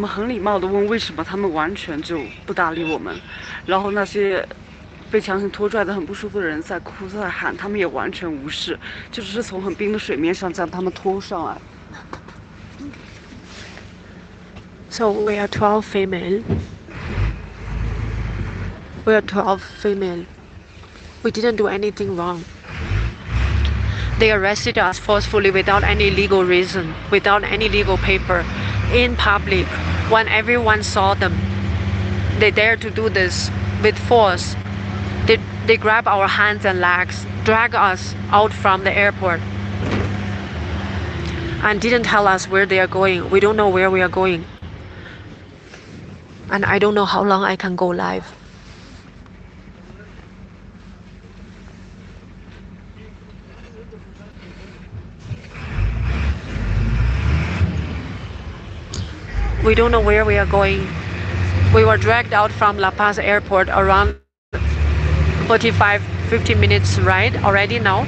们很礼貌地问为什么，他们完全就不搭理我们。然后那些被强行拖拽的很不舒服的人在哭在喊，他们也完全无视，就只是从很冰的水面上将他们拖上来。So we are 12 female. We are 12 female. We didn't do anything wrong. They arrested us forcefully without any legal reason, without any legal paper, in public, when everyone saw them. They dared to do this with force. They grab our hands and legs, drag us out from the airport, and didn't tell us where they are going. We don't know where we are going. And I don't know how long I can go live. We don't know where we are going. We were dragged out from La Paz airport around 45-50 minutes ride already now.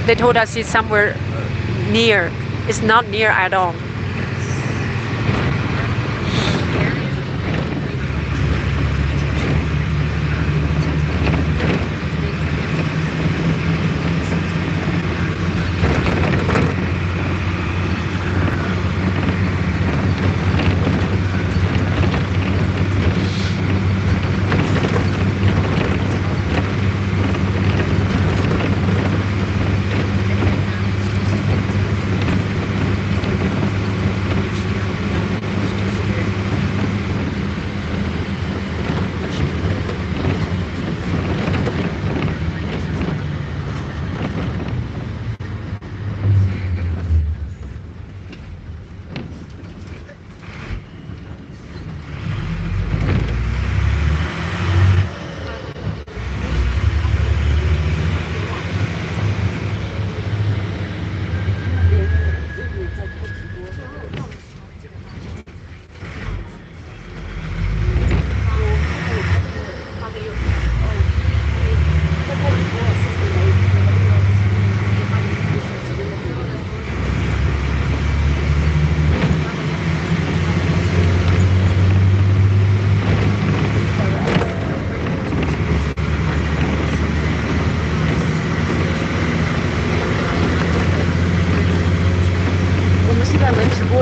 They told us it's somewhere near. It's not near at all.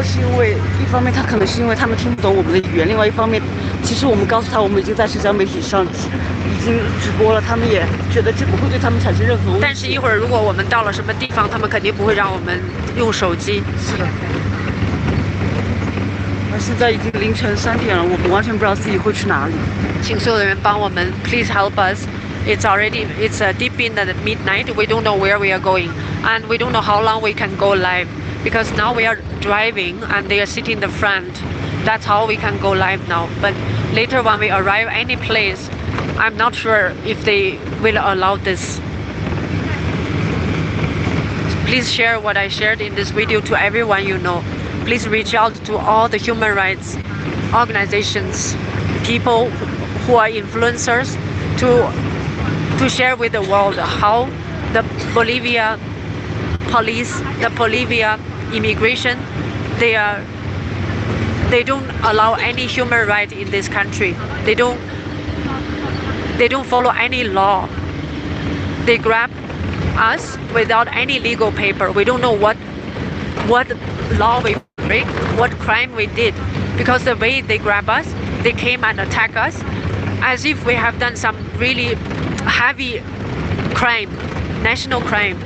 是因为一方面他可能是因为他们听不懂我们的语言，另外一方面其实我们告诉他我们已经在社交媒体上已经直播了，他们也觉得这不会对他们产生任何威胁。但是一会儿如果我们到了什么地方，他们肯定不会让我们用手机。是的。而现在已经凌晨3点了，我们完全不知道自己会去哪里。请所有的人帮我们 ，Please help us. It's deep in the midnight. We don't know where we are going, and we don't know how long we can go live. Because now we are driving and they are sitting in the front. That's how we can go live now. But later when we arrive any place, I'm not sure if they will allow this. Please share what I shared in this video to everyone you know. Please reach out to all the human rights organizations, people who are influencers, to share with the world how the Bolivia police, the Bolivia immigration, they don't allow any human right in this country. They don't follow any law. They grab us without any legal paper. We don't know what law we break, what crime we did, because the way they grab us, they came and attack us as if we have done some really heavy crime, national crime.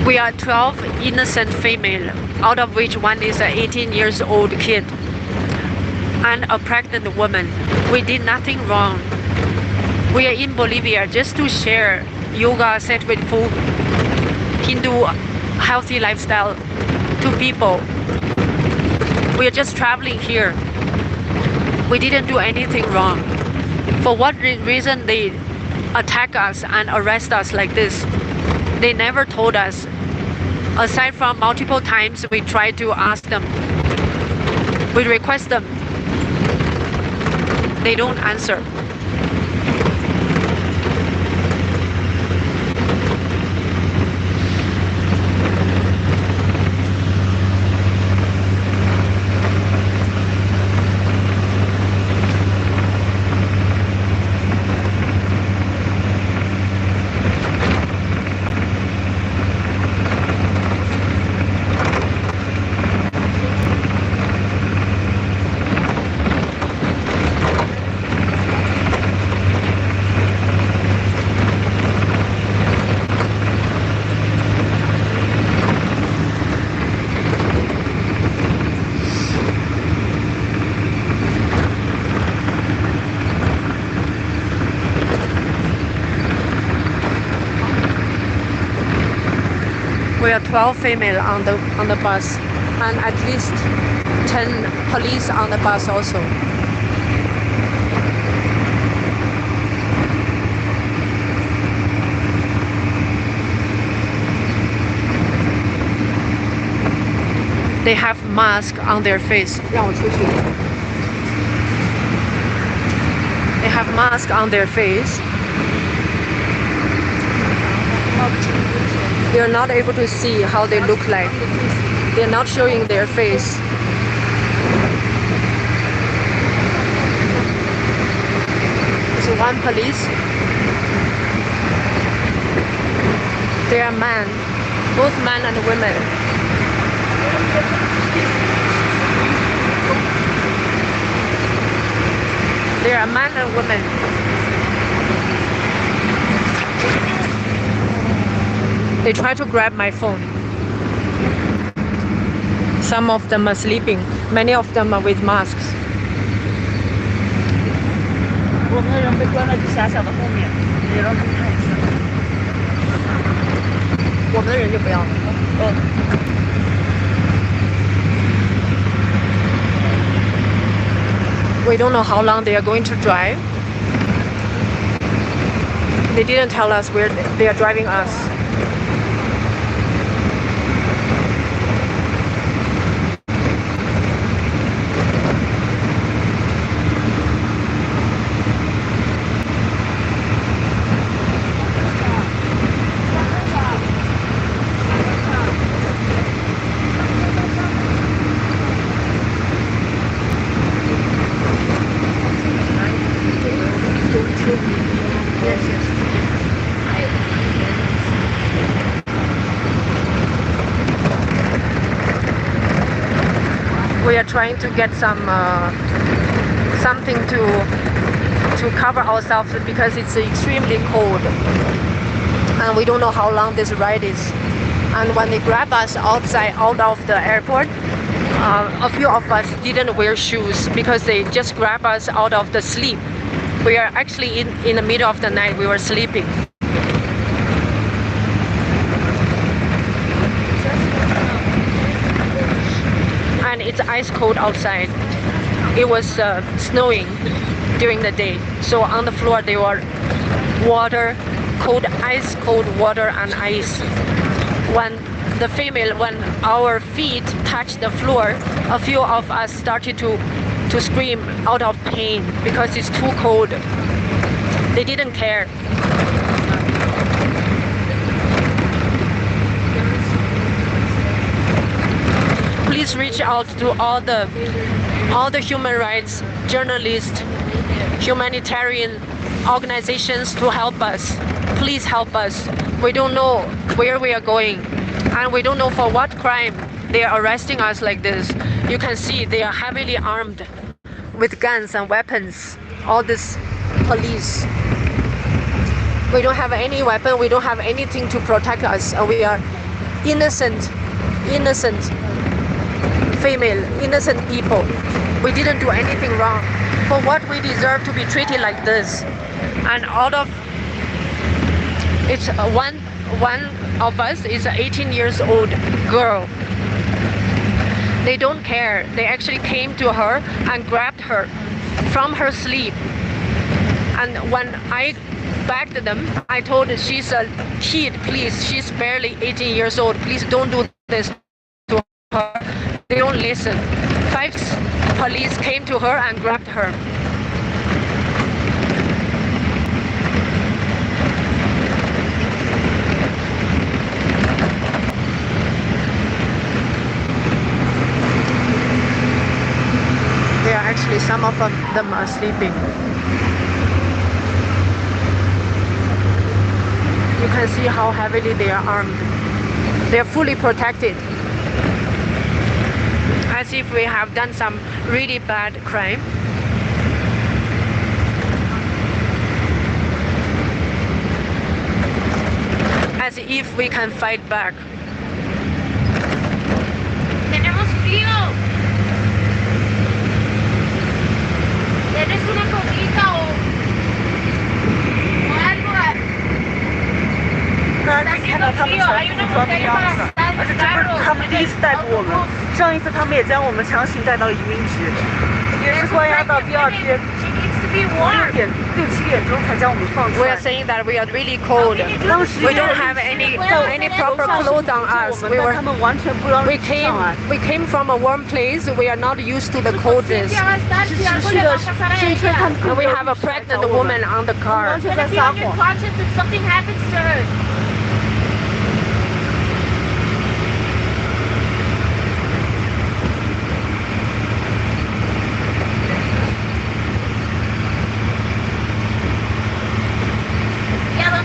We are 12 innocent female, out of which one is an 18-year-old kid and a pregnant woman. We did nothing wrong. We are in Bolivia just to share yoga, sacred food, Hindu healthy lifestyle to people. We are just traveling here. We didn't do anything wrong. For what reason they attack us and arrest us like this? They never told us. Aside from multiple times we tried to ask them, we request them, they don't answer. We are 12 female on the bus, and at least 10 police on the bus also. They have mask on their face. 让我出去。They have mask on their face. You're not able to see how they look like. They're not showing their face. There's one police. They are men, both men and women. They are men and women. They try to grab my phone. Some of them are sleeping. Many of them are with masks. 我们的人被关在这狭小的后面，也让他们看一下。我们的人就不要了。We don't know how long they are going to drive. They didn't tell us where they are driving us. We are trying to get something to cover ourselves because it's extremely cold, and we don't know how long this ride is. And when they grab us out of the airport, a few of us didn't wear shoes because they just grab us out of the sleep. We are actually in the middle of the night. We were sleeping. And it's ice cold outside. It was snowing during the day. So on the floor there were water, ice cold water and ice. When our feet touched the floor, a few of us started to scream out of pain because it's too cold. They didn't care. Please reach out to all the human rights journalists, humanitarian organizations to help us. Please help us. We don't know where we are going, and we don't know for what crime they are arresting us like this. You can see they are heavily armed with guns and weapons. All this police. We don't have any weapon. We don't have anything to protect us. We are innocent female, innocent people. We didn't do anything wrong. For what we deserve to be treated like this. And out of it's one of us is an 18 years old girl. They don't care. They actually came to her and grabbed her from her sleep. And when I backed them, I told her, she's a kid, please. She's barely 18 years old. Please don't do this to her. They don't listen. 5 police came to her and grabbed her. They are actually, some of them are sleeping. You can see how heavily they are armed. They are fully protected. As if we have done some really bad crime. As if we can fight back. Tenemos frío. ¿Tienes una coquita o algo? 那看到他们全部装的样子。而且这不是他们第一次逮捕我们，上一次他们也将我们强行带到移民局，也是关押到第二天6、7点钟才将我们放出 We 来 are。saying that we are really cold. 当时 We don't have any proper clothes on us. 但他们完全不让 We 上来。 came from a warm place. We are not used to the coldness. 是持续的声称他们 And we have a pregnant woman on the car. 完全在撒谎。 Something happens to her.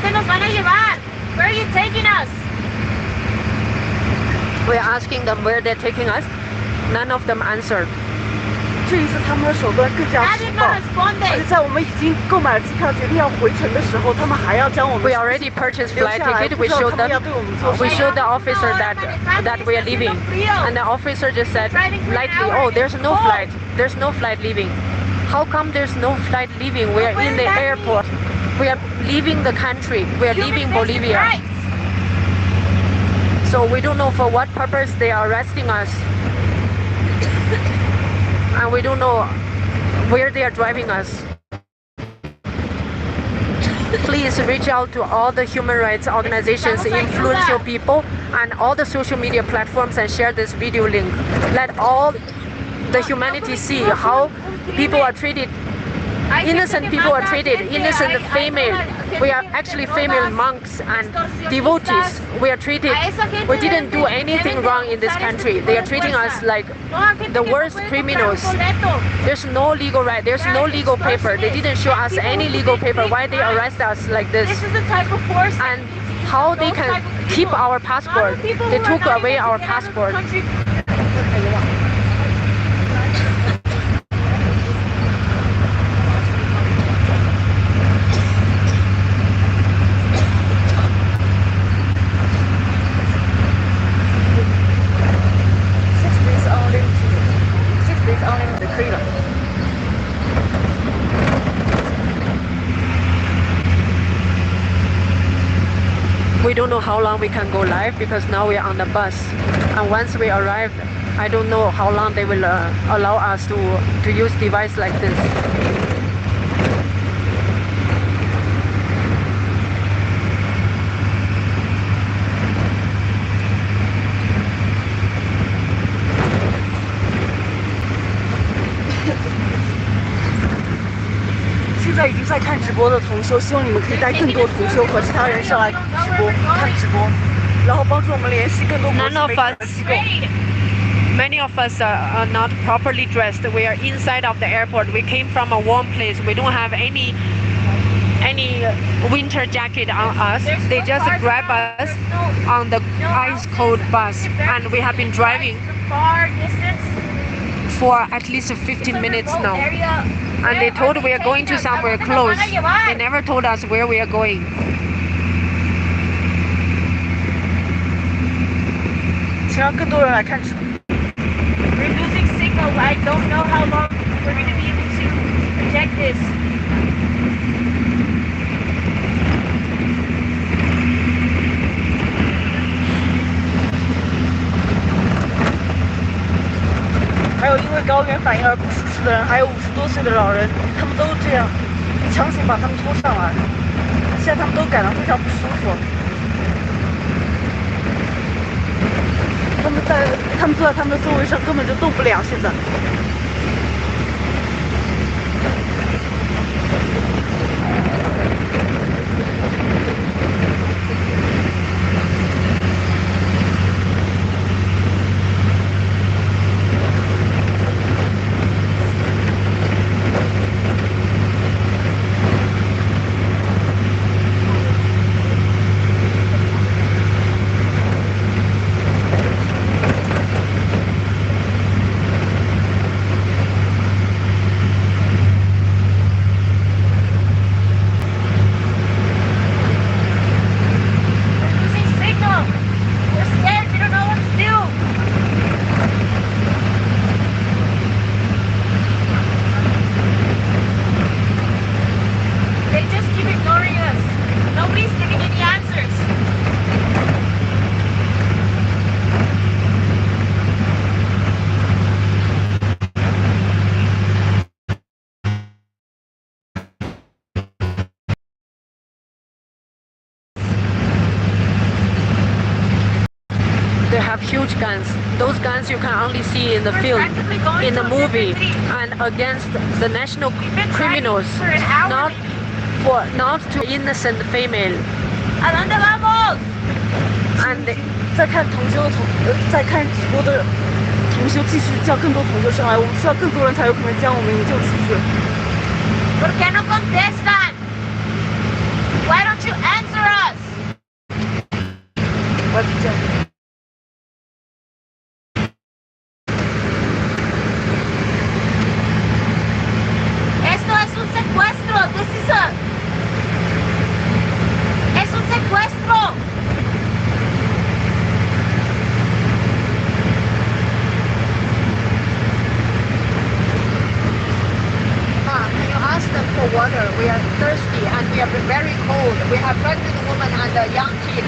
¿Dónde nos van a llevar? Where are you taking us? We are asking them where they're taking us. None of them answered. 这一次他们的手段更加粗 Nadie 暴， nos responde. 而且在我们已经购买了机票，决定要回程的时候，他们还要将我们 We already purchased 留 flight 下来， ticket. 不 We 知道 showed 他们要 them. 对我们做什 We 么。 showed the officer that we are leaving, and the officer just said lightly, "Oh, there's no flight. There's no flight leaving." How come there's no flight leaving? We are in the airport. We are leaving the country. We are leaving Bolivia. So we don't know for what purpose they are arresting us, and we don't know where they are driving us. Please reach out to all the human rights organizations, influential people, and all the social media platforms and share this video link. Let all the humanity see how people are treated. Innocent people are treated. Innocent female. We are actually female monks and devotees. We are treated. We didn't do anything wrong in this country. They are treating us like the worst criminals. There's no legal right. There's no legal paper. They didn't show us any legal paper. Why they arrest us like this? This is the type of force. And how they can keep our passport? They took away our passport. We don't know how long we can go live because now we are on the bus, and once we arrive, I don't know how long they will allow us to use device like this. "现在已经在看直播的同修，希望你们可以带更多同修和其他人上来直播看直播，然后帮助我们联系更多国际 None of 媒体和 us 机构。 Many of us are not properly dressed. We are inside of the airport. We came from a warm place. We don't have any winter jacket on us. They just grab us on the ice cold bus, and we have been driving Far distance. for at least 15 minutes now. And they told we are going to somewhere close. They never told us where we are going. 请让更多人来看直播。 We're losing signal. I don't know how long we're going to be able to project this. 还有因为高原反应而不舒适的人，还有50多岁的老人，他们都这样强行把他们拖上来，现在他们都感到非常不舒服。他们坐在他们的座位上根本就动不了，现在。Losing signal. We're scared. We don't know what to do. They just keep ignoring us. Nobody's giving any answers. have huge guns. Those guns you can only see in the film, in the movie, and against the national criminals, not to innocent female. ¿A dónde vamos? And 在看在看直播的同修继续叫更多同修上来，我们需要更多人才有可能将我们营救出去。¿Por qué no contestan? Why don't you answer us? 我这样。Esto es un secuestro. This is es un secuestro. Can you ask them for water? We are thirsty and we are very cold. We have pregnant women and a young kid.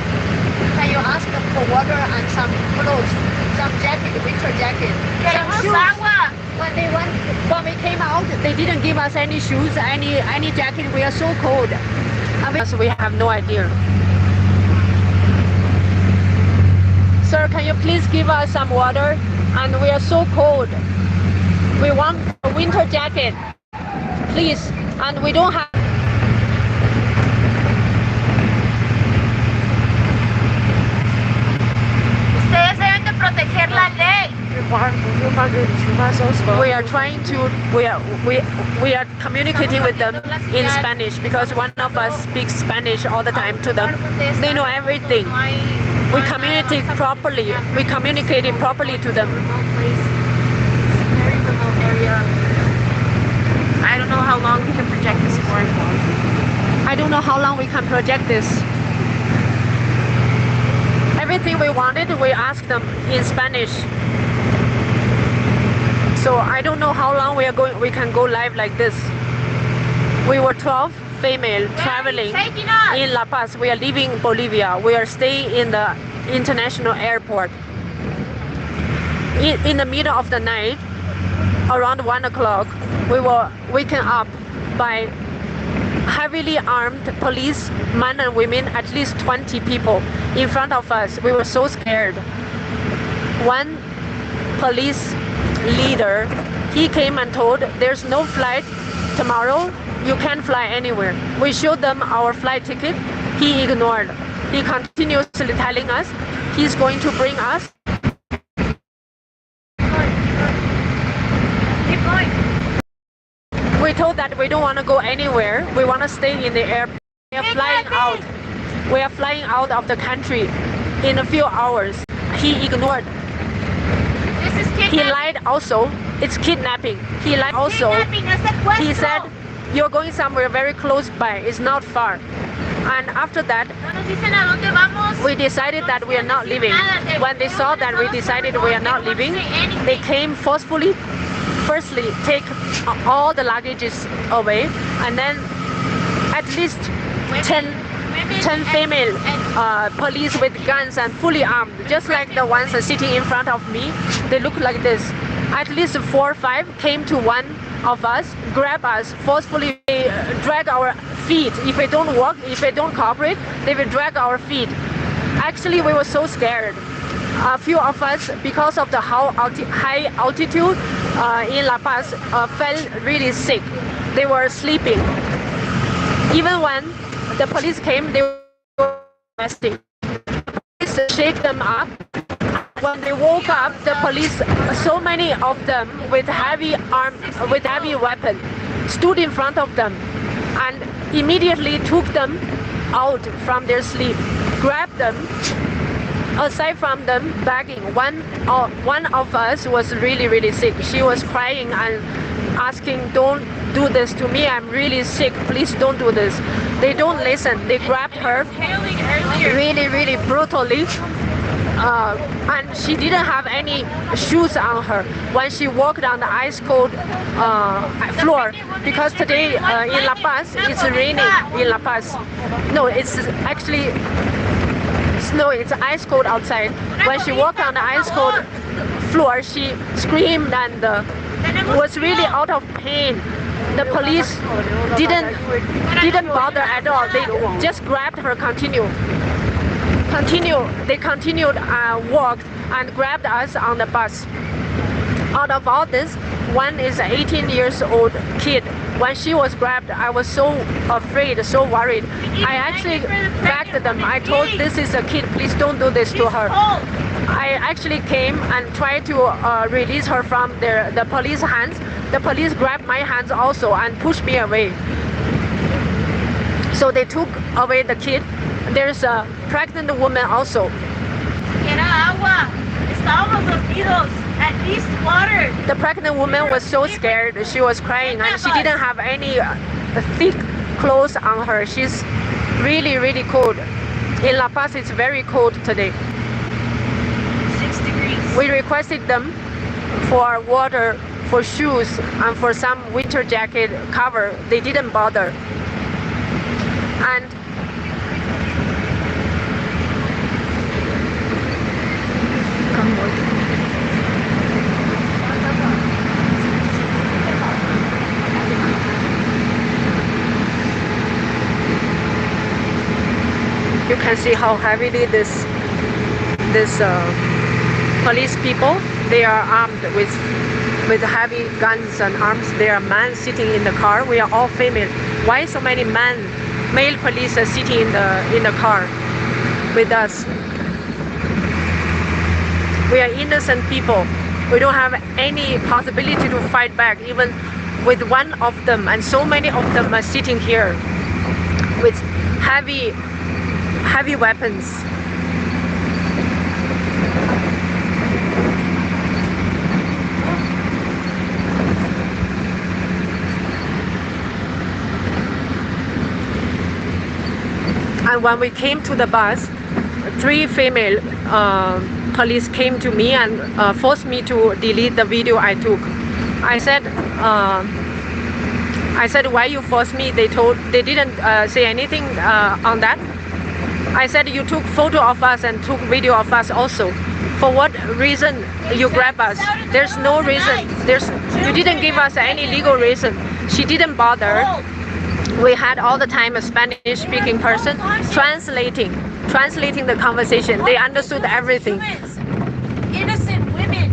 Can you ask them for water and some clothes, some jacket, winter jacket, some Queremos shoes? agua. When we came out, they didn't give us any shoes, any jacket. We are so cold. And we have no idea. Sir, can you please give us some water? And we are so cold. We want a winter jacket, please. And we don't have. Ustedes deben de proteger la ley. We are trying to. We are communicating with them in Spanish because one of us speaks Spanish all the time to them. They know everything. We communicate properly. We communicated properly to them. I don't know how long we can project this for. I don't know how long we can project this. Everything we wanted, we asked them in Spanish. So I don't know how long we can go live like this. We were 12 female traveling in La Paz. We are leaving Bolivia. We are staying in the international airport. In the middle of the night, around 1 o'clock, we were waken up by heavily armed police, men and women, at least 20 people in front of us. We were so scared. One police leader, he came and told there's no flight tomorrow, you can't fly anywhere. We showed them our flight ticket. He ignored. He continuously telling us he's going to bring us. Keep going. We told that we don't want to go anywhere. We want to stay in the airport. We are flying out. We are flying out of the country in a few hours. He ignored. This is He kidnapping. lied also. It's kidnapping. He lied also. Kidnapping, es secuestro. He said, you're going somewhere very close by. It's not far. And after that, No nos dicen a dónde vamos. we decided that we are not leaving. When they saw that we decided we are not leaving, they came forcefully. Firstly, take all the luggages away, and then at least 10 female police with guns and fully armed, just like the ones sitting in front of me. They look like this. At least 4 or 5 came to one of us, grab us, forcefully drag our feet. If we don't walk, if we don't cooperate, they will drag our feet. Actually, we were so scared. A few of us, because of the high altitude in La Paz, felt really sick. They were sleeping. Even when the police came, they were resting. Police shake them up. When they woke up, the police, so many of them with heavy weapon, stood in front of them and immediately took them out from their sleep, grabbed them. Aside from them begging, one of us was really sick. She was crying and asking, don't do this to me, I'm really sick, please don't do this. They don't listen. They grabbed her really brutally. And she didn't have any shoes on her when she walked on the ice cold floor, because today in La Paz it's raining in La Paz. No, it's actually snow. It's ice cold outside. When she walked on the ice cold floor, she screamed and was really out of pain. The police didn't bother at all. They just grabbed her, continue. continued walked and grabbed us on the bus. Out of all this, one is an 18 years old kid. When she was grabbed, I was so afraid, so worried. I actually begged them. I told, this is a kid, please don't do this to her. I actually came and tried to release her from the police hands. The police grabbed my hands also and pushed me away. So they took away the kid. There's a pregnant woman also. Era agua. Estábamos dormidos. At least water. The pregnant woman was so scared. She was crying and she didn't have any thick clothes on her. She's really, really cold. In La Paz, it's very cold today. 6 degrees. We requested them for water, for shoes, and for some winter jacket cover. They didn't bother. And you can see how heavily this police people, they are armed with heavy guns and arms. There are men sitting in the car. We are all female. Why so many male police are sitting in the car with us? We are innocent people. We don't have any possibility to fight back, even with one of them, and so many of them are sitting here with heavy weapons. And when we came to the bus, 3 female police came to me and forced me to delete the video I took. I said, why you forced me? They didn't say anything on that. I said, you took photo of us and took video of us also. For what reason you grab us? There's no reason. You didn't give us any legal reason. She didn't bother. We had all the time a Spanish speaking person translating the conversation. They understood everything. Innocent women.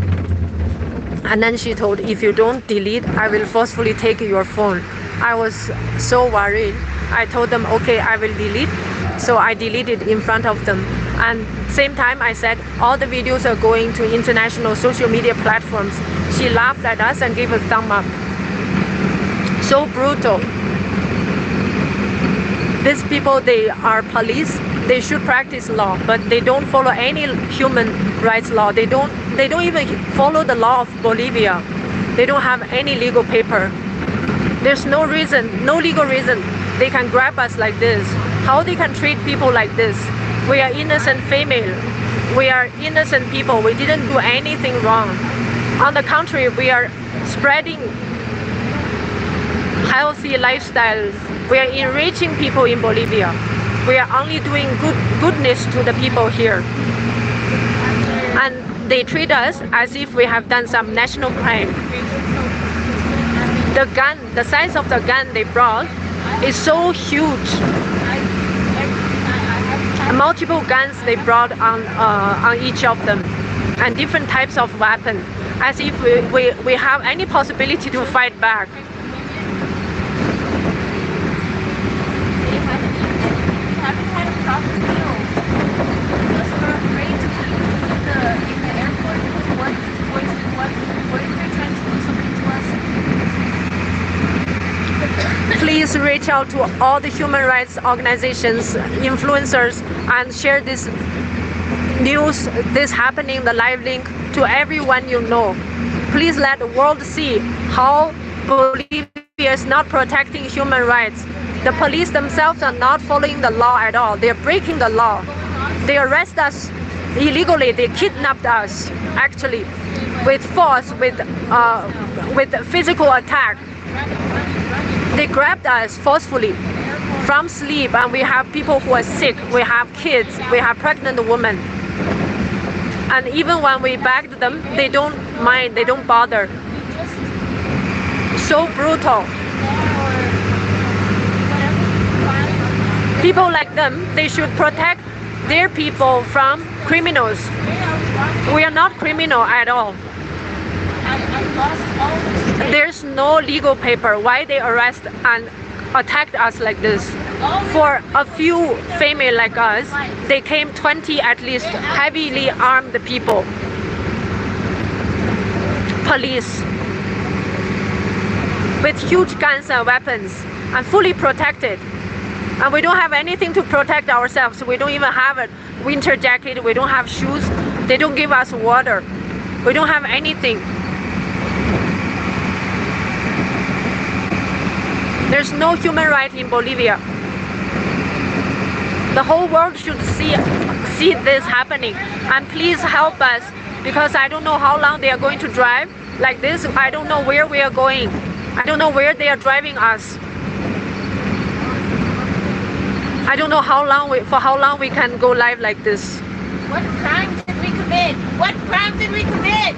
And then she told, if you don't delete, I will forcefully take your phone. I was so worried. I told them, okay, I will delete. So I deleted in front of them. And same time I said, all the videos are going to international social media platforms. She laughed at us and gave a thumb up. So brutal. These people, they are police. They should practice law, but they don't follow any human rights law. They don't even follow the law of Bolivia. They don't have any legal paper. There's no reason, no legal reason they can grab us like this. How they can treat people like this? We are innocent female. We are innocent people. We didn't do anything wrong. On the contrary, we are spreading healthy lifestyles. We are enriching people in Bolivia. We are only doing goodness to the people here. And they treat us as if we have done some national crime. The gun, the size of the gun they brought is so huge. Multiple guns they brought on each of them, and different types of weapons, as if we have any possibility to fight back. Haven't had a proper meal because we're afraid to eat in the airport. What if they're trying to do something to us? Please reach out to all the human rights organizations, influencers, and share this news, this happening, the live link to everyone you know. Please let the world see how Bolivia is not protecting human rights. The police themselves are not following the law at all. They are breaking the law. They arrest us illegally. They kidnapped us, actually, with force, with physical attack. They grabbed us forcefully from sleep, and we have people who are sick. We have kids. We have pregnant women. And even when we begged them, they don't mind. They don't bother. So brutal. People like them, they should protect their people from criminals. We are not criminal at all. I lost all the strength. There's no legal paper. Why they arrest and attacked us like this? For a few female like us, they came 20 at least heavily armed people. Police with huge guns and weapons and fully protected. And we don't have anything to protect ourselves. We don't even have a winter jacket. We don't have shoes. They don't give us water. We don't have anything. There's no human right in Bolivia. The whole world should see this happening. And please help us, because I don't know how long they are going to drive like this. I don't know where we are going. I don't know where they are driving us. I don't know for how long we can go live like this. What crime did we commit? What crime did we commit?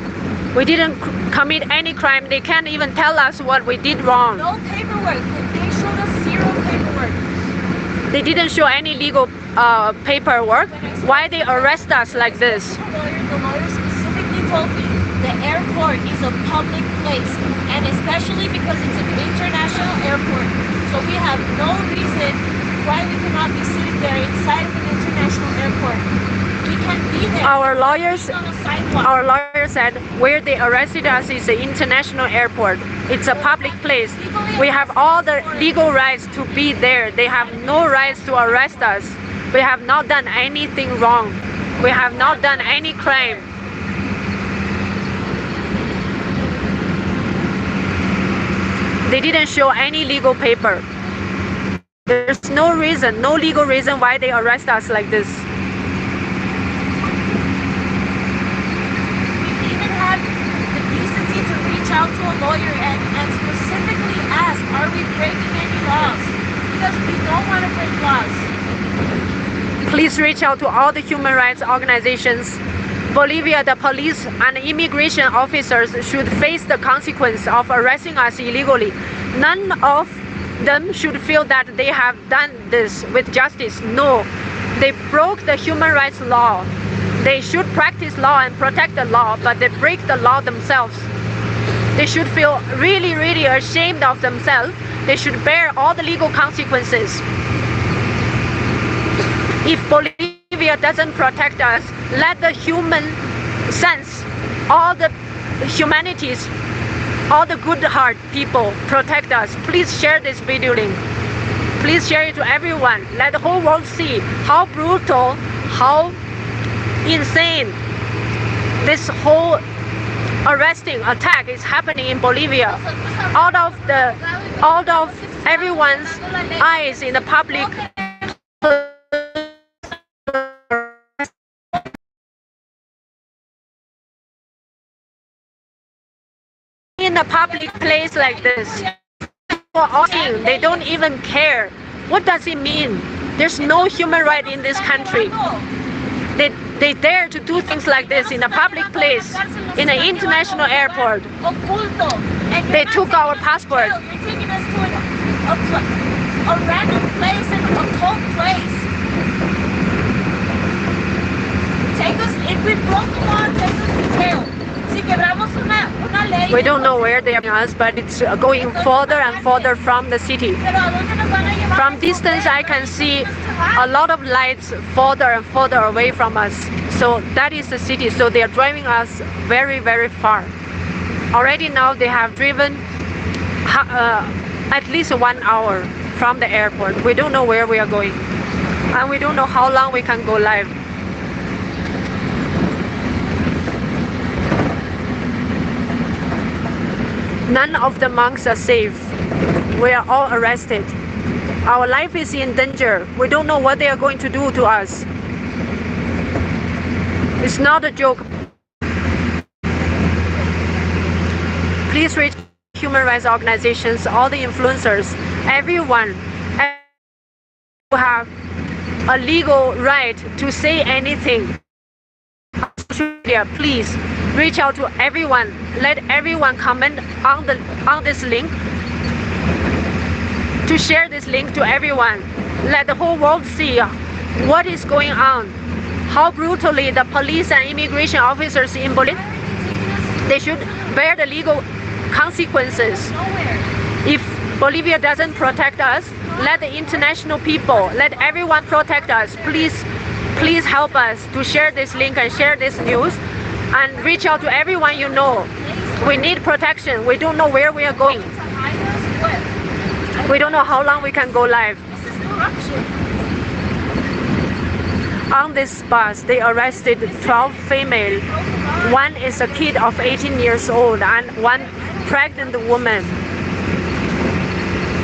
We didn't commit any crime. They can't even tell us what we did wrong. No paperwork. They showed us zero paperwork. They didn't show any legal paperwork. Why they arrest us like this? The lawyer specifically told me the airport is a public place, and especially because it's an international airport. So we have no reason why we cannot be sitting there inside of an international airport. We can't be there. Our lawyers on a sidewalk. Our lawyer said where they arrested us is the international airport. It's a public place. We have all the legal rights to be there. They have no rights to arrest us. We have not done anything wrong. We have not done any crime. They didn't show any legal paper. There's no reason, no legal reason why they arrest us like this. We even had the decency to reach out to a lawyer and specifically ask, are we breaking any laws? Because we don't want to break laws. Please reach out to all the human rights organizations. Bolivia, the police and immigration officers should face the consequence of arresting us illegally. None of them should feel that they have done this with justice. No, they broke the human rights law. They should practice law and protect the law, but they break the law themselves. They should feel really, really ashamed of themselves. They should bear all the legal consequences. If Bolivia doesn't protect us, let the human sense, all the humanities, all the good heart people protect us. Please share this video link. Please share it to everyone. Let the whole world see how brutal, how insane this whole arresting attack is happening in Bolivia. Out of everyone's eyes in the public, in a public place like this, they don't even care. What does it mean? There's no human right in this country. They dare to do things like this in a public place, in an international airport. They took our passport. They're taking us to a random place, an occult place. Take us, if we broke the law, take us to jail. Si quebramos una ley. We don't know where they are taking us, but it's going further and further from the city. Pero ¿a dónde nos van a llevar? From distance, I can see a lot of lights further and further away from us. So that is the city. So they are driving us very, very far. Already now they have driven at least 1 hour from the airport. We don't know where we are going. And we don't know how long we can go live. None of the monks are safe. We are all arrested. Our life is in danger. We don't know what they are going to do to us. It's not a joke. Please reach human rights organizations, all the influencers, everyone who have a legal right to say anything. Please reach out to everyone. Let everyone comment on this link, to share this link to everyone. Let the whole world see what is going on, how brutally the police and immigration officers in Bolivia, they should bear the legal consequences. If Bolivia doesn't protect us, let the international people, let everyone protect us. Please help us to share this link and share this news and reach out to everyone you know. We need protection. We don't know where we are going. We don't know how long we can go live. On this bus, they arrested 12 female. One is a kid of 18 years old and one pregnant woman.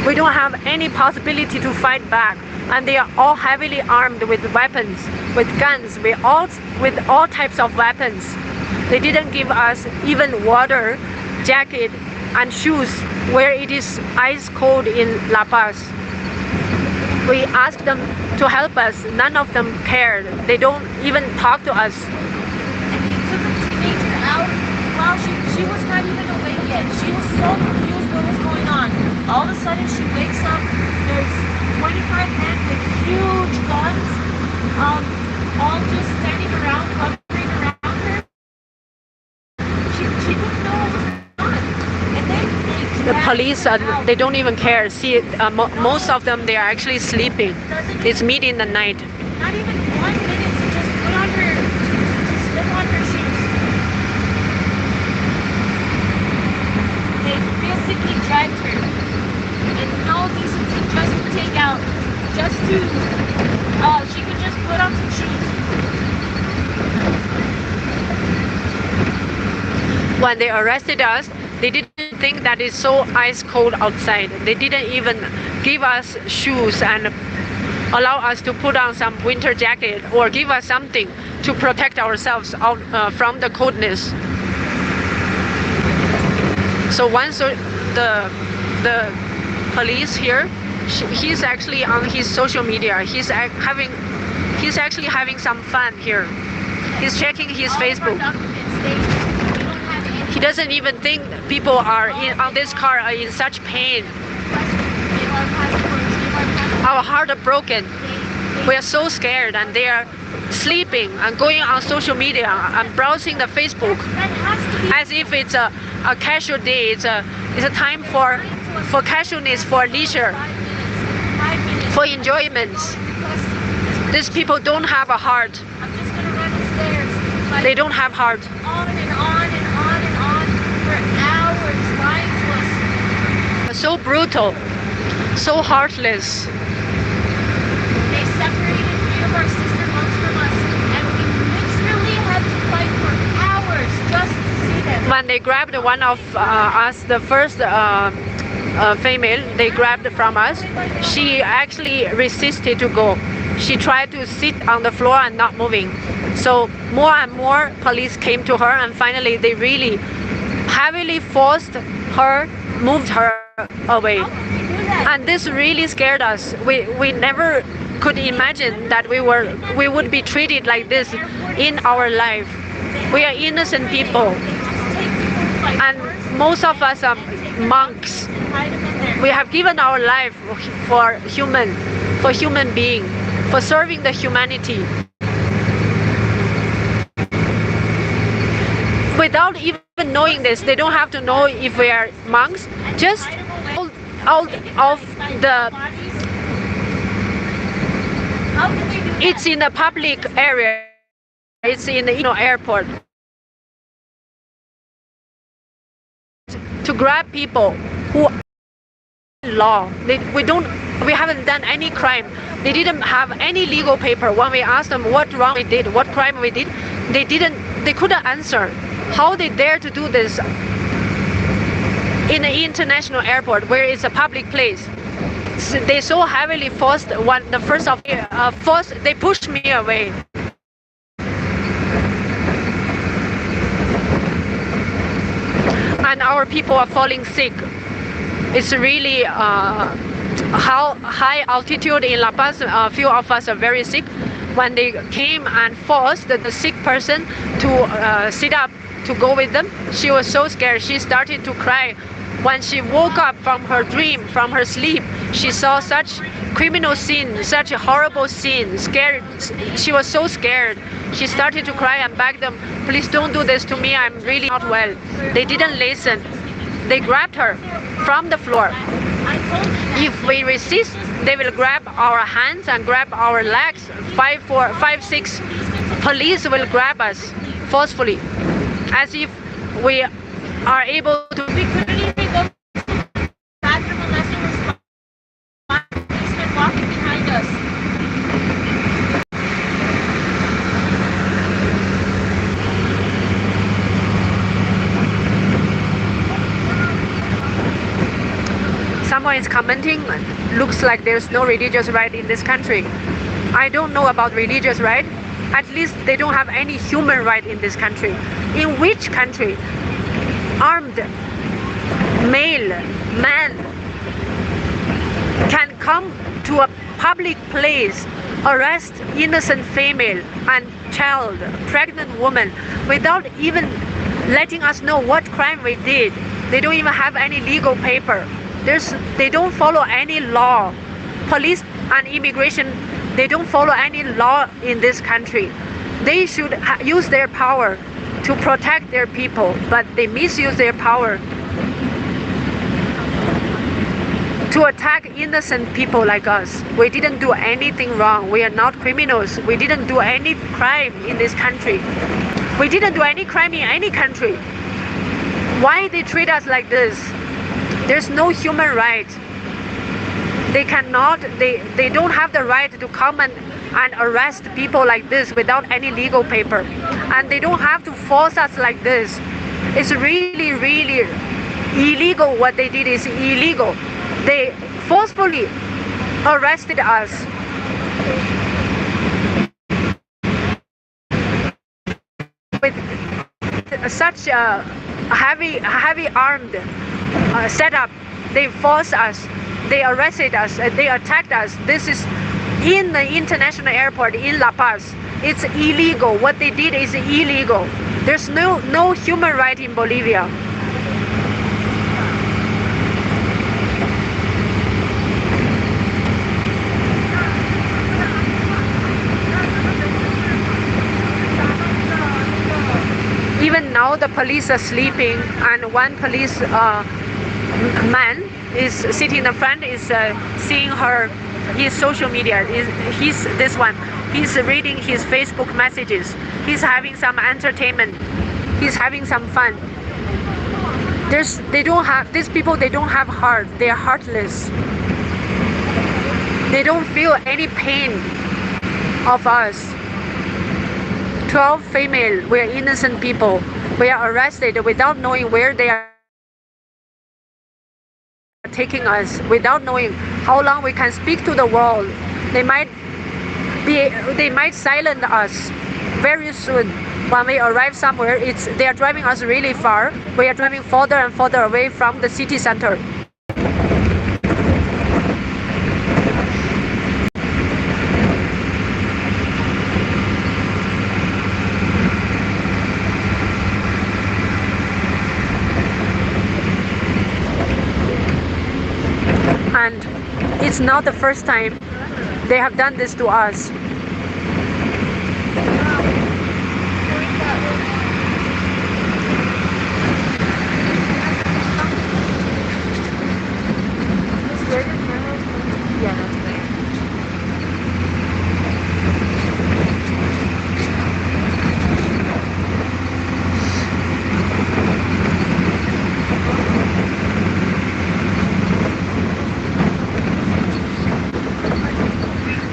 We don't have any possibility to fight back, and they are all heavily armed with weapons, with guns, with all types of weapons. They didn't give us even water, jacket, and shoes where it is ice cold in La Paz. We asked them to help us. None of them cared. They don't even talk to us. And they took a teenager out while she was not even awake yet. She was so confused what was going on. All of a sudden she wakes up, there's 25 men with huge guns, all just standing around, hovering around her. She didn't know what was going on. And then The police, they don't even care. See, most of them, they are actually sleeping. It's mid in the night. not even 1 minute to just put on her, to slip on her shoes. They basically dragged her. And no decency just to take out, just to, she could just put on some shoes. When they arrested us, they didn't think that it's so ice cold outside. They didn't even give us shoes and allow us to put on some winter jacket or give us something to protect ourselves out, from the coldness. So once the police here, he's actually on his social media. He's actually having some fun here. He's checking his Facebook. He doesn't even think people are on this car are in such pain. Our heart are broken. We are so scared, and they are sleeping and going on social media and browsing the Facebook as if it's a casual day. It's a time for casualness, for leisure, for enjoyments. These people don't have a heart. They don't have heart. On and on and on and on for hours, lying to us. So brutal, so heartless. They separated 3 of our sister monks from us, and we literally had to fight for hours just to see them. When they grabbed one of us, the first female, they grabbed from us, she actually resisted to go. She tried to sit on the floor and not moving. So more and more police came to her, and finally they really heavily forced her, moved her away. And this really scared us. We never could imagine that we would be treated like this in our life. We are innocent people, and most of us are monks. We have given our life for human being, for serving the humanity. Without even knowing this, they don't have to know if we are monks. Just out of the, it's in the public area. It's in the airport. To grab people who law. We haven't done any crime. They didn't have any legal paper. When we asked them what wrong we did, what crime we did, they couldn't answer. How they dare to do this in an international airport where it's a public place? So they so heavily forced they pushed me away. And our people are falling sick. It's really high altitude in La Paz. A few of us are very sick. When they came and forced the sick person to sit up to go with them, she was so scared. She started to cry When she woke up from her dream, from her sleep, she saw such criminal scene, such a horrible scene, scared. She was so scared. She started to cry and beg them, please don't do this to me, I'm really not well. They didn't listen. They grabbed her from the floor. If we resist, they will grab our hands and grab our legs. 5, 6 police will grab us forcefully, as if we are able to. We couldn't even go to the bathroom unless it was policemen walking behind us. Someone is commenting, looks like there's no religious right in this country. I don't know about religious right. At least they don't have any human right in this country. In which country armed male man can come to a public place, arrest innocent female and child, pregnant woman, without even letting us know what crime we did? They don't even have any legal paper. They don't follow any law. Police and immigration, they don't follow any law in this country. They should use their power to protect their people, but they misuse their power to attack innocent people like us. We didn't do anything wrong. We are not criminals. We didn't do any crime in this country. We didn't do any crime in any country. Why they treat us like this? There's no human right. They cannot, they don't have the right to come and arrest people like this without any legal paper. And they don't have to force us like this. It's really, really illegal. What they did is illegal. They forcefully arrested us. With such a heavy armed setup, they forced us, they arrested us, they attacked us. This is in the international airport in La Paz. It's illegal. What they did is illegal. There's no human right in Bolivia. Even now the police are sleeping, and one police man is sitting in the front, is seeing her his social media. He's this one. He's reading his Facebook messages. He's having some entertainment. He's having some fun. These people, they don't have heart. They are heartless. They don't feel any pain of us. 12 female, we are innocent people. We are arrested without knowing where they are taking us, without knowing how long we can speak to the world. They might silence us very soon. When we arrive somewhere, they are driving us really far. We are driving further and further away from the city center. And it's not the first time they have done this to us.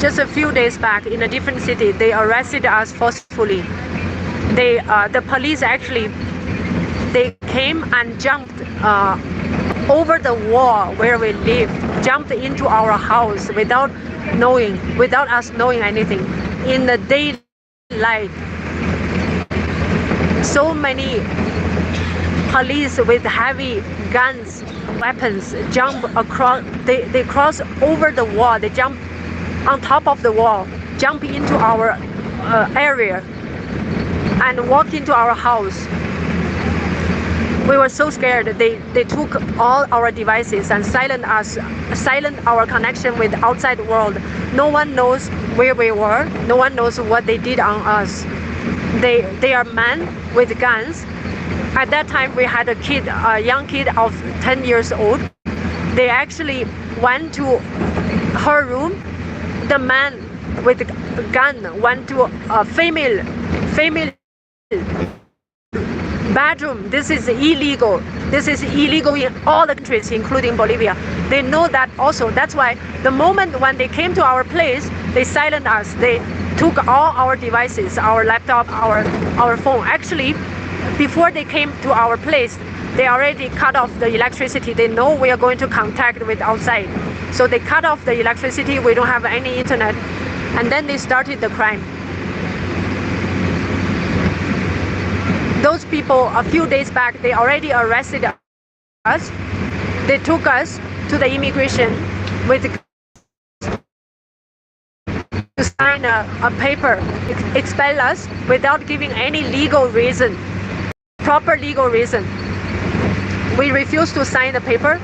Just a few days back, in a different city, they arrested us forcefully. The police actually, they came and jumped over the wall where we live, jumped into our house without us knowing anything. In the daylight, so many police with heavy guns, weapons, jump across. They cross over the wall. They jump on top of the wall, jump into our area and walk into our house. We were so scared. They took all our devices and silent our connection with the outside world. No one knows where we were. No one knows what they did on us. They are men with guns. At that time, we had a young kid of 10 years old. They actually went to her room. The man with the gun went to a female bedroom. This is illegal. This is illegal in all the countries, including Bolivia. They know that also. That's why the moment when they came to our place, they silenced us. They took all our devices, our laptop, our phone. Actually, before they came to our place, they already cut off the electricity. They know we are going to contact with outside. So they cut off the electricity. We don't have any internet. And then they started the crime. Those people, a few days back, they already arrested us. They took us to the immigration with to sign a paper, expel us without giving any legal reason, proper legal reason. We refused to sign the paper.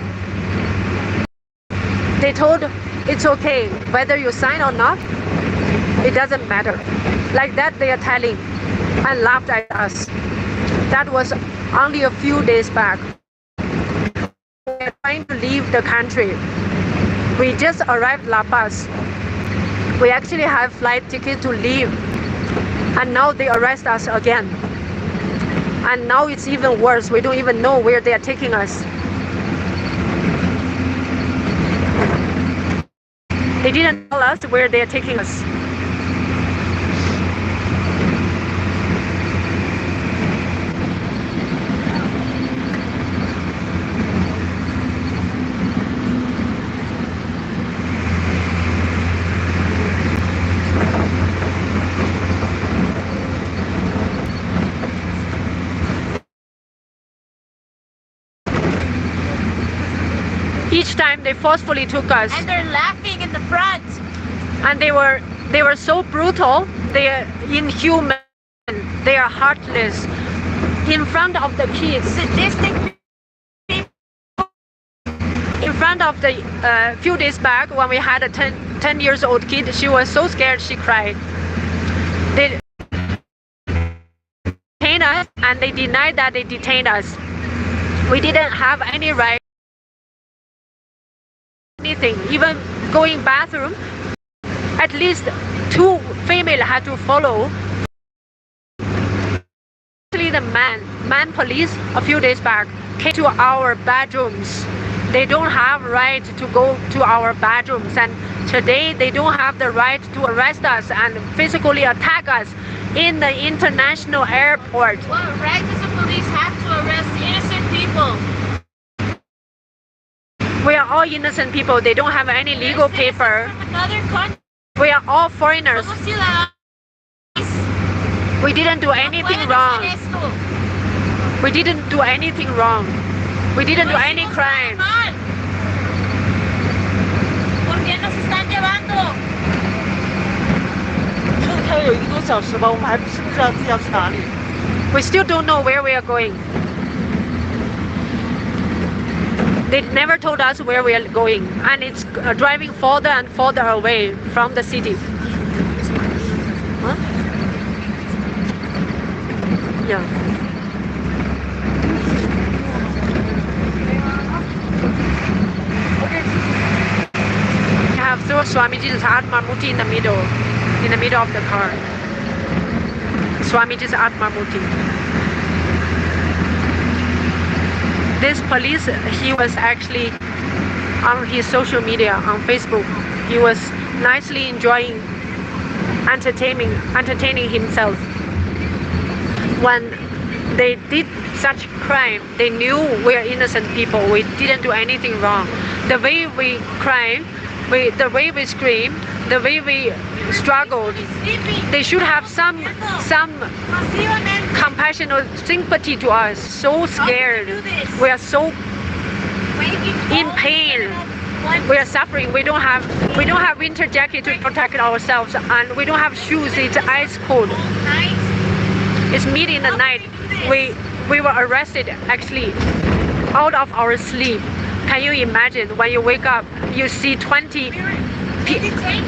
They told it's okay whether you sign or not. It doesn't matter. Like that they are telling and laughed at us. That was only a few days back. We are trying to leave the country. We just arrived La Paz. We actually have flight ticket to leave. And now they arrest us again. And now it's even worse. We don't even know where they are taking us. They didn't tell us where they are taking us. Each time they forcefully took us. And they're laughing in the front. And they were so brutal. They are inhuman. They are heartless. In front of the kids. Sadistic. In front of the few days back when we had a 10 years old kid, she was so scared she cried. They detained us and they denied that they detained us. We didn't have any right. Anything, even going bathroom, at least 2 female had to follow. Actually, the man police a few days back came to our bedrooms. They don't have right to go to our bedrooms, and today they don't have the right to arrest us and physically attack us in the international airport. What right does the police have to arrest innocent people? We are all innocent people. They don't have any legal paper. From another country. We are all foreigners. We didn't do anything wrong. We didn't do anything wrong. We didn't do any crime. ¿Por qué nos están llevando? 大概有1个多小时吧，我们还不是不知道自己要去哪里。 We still don't know where we are going. They never told us where we are going, and it's driving further and further away from the city. Huh? Yeah. We have thrown Swamiji's Atma Murti in the middle of the car. Swamiji's Atma Murti. This police, he was actually on his social media, on Facebook. He was nicely enjoying, entertaining himself. When they did such crime, they knew we're innocent people. We didn't do anything wrong. The way we cry, the way we scream, the way we struggled, they should have some compassion or sympathy to us. So scared. We are so in pain. We are suffering. We don't have winter jacket to protect ourselves, and we don't have shoes. It's ice cold. It's mid in the night. we were arrested actually out of our sleep. Can you imagine when you wake up, you see 20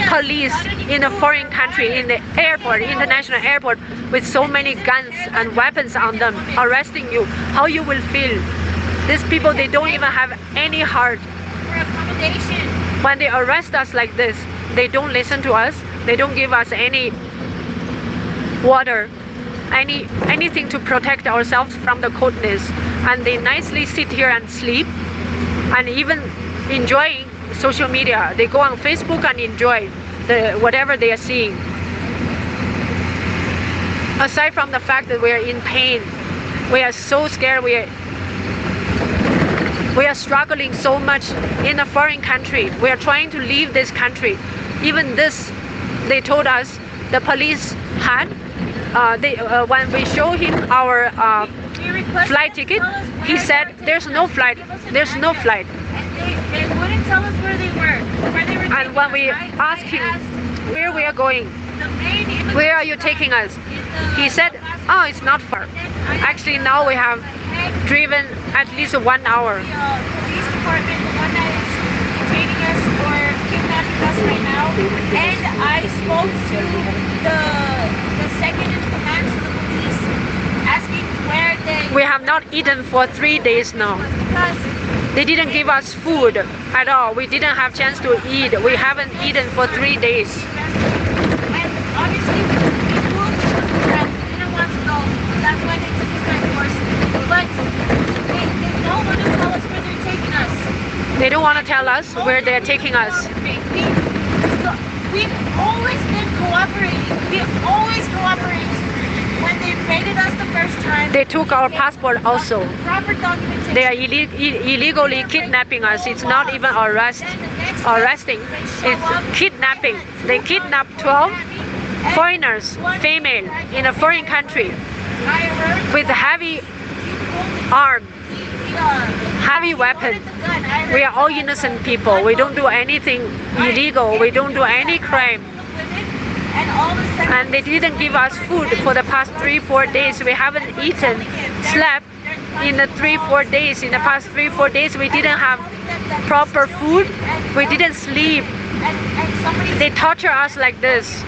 police in a foreign country, in the airport, international airport, with so many guns and weapons on them, arresting you? How you will feel? These people, they don't even have any heart. When they arrest us like this, they don't listen to us. They don't give us any water, anything to protect ourselves from the coldness, and they nicely sit here and sleep, and even enjoying social media. They go on Facebook and enjoy whatever they are seeing. Aside from the fact that we are in pain, we are so scared, we are struggling so much in a foreign country. We are trying to leave this country. Even this, they told us, the police had, when we show him our flight ticket, he said, there's no flight, there's no flight. They wouldn't tell us where they were. And when we asked him where we are going, where are you taking us? He said, oh, it's not far. Actually, now we have driven at least 1 hour. The police department, the one that is detaining us or kidnapping us right now, and I spoke to the second in command to the police, asking where they... We have not eaten for 3 days now. Because they didn't give us food at all. We didn't have chance to eat. We haven't eaten for 3 days. And obviously, we didn't want to go. That's why they took us by force. But they don't want to tell us where they're taking us. They don't want to tell us where they're taking us. We've always been cooperating. We've always cooperated. When they raided us the first time, they took our passport also. Proper documentation. They are illegally kidnapping us. It's not even arresting. It's kidnapping. They kidnapped 12 foreigners, female, in a foreign country with heavy arm, heavy weapon. We are all innocent people. We don't do anything illegal. We don't do any crime. And they didn't give us food for the past 3-4 days. We haven't eaten, slept in the 3-4 days. In the past 3-4 days, we didn't have proper food. We didn't sleep. They torture us like this.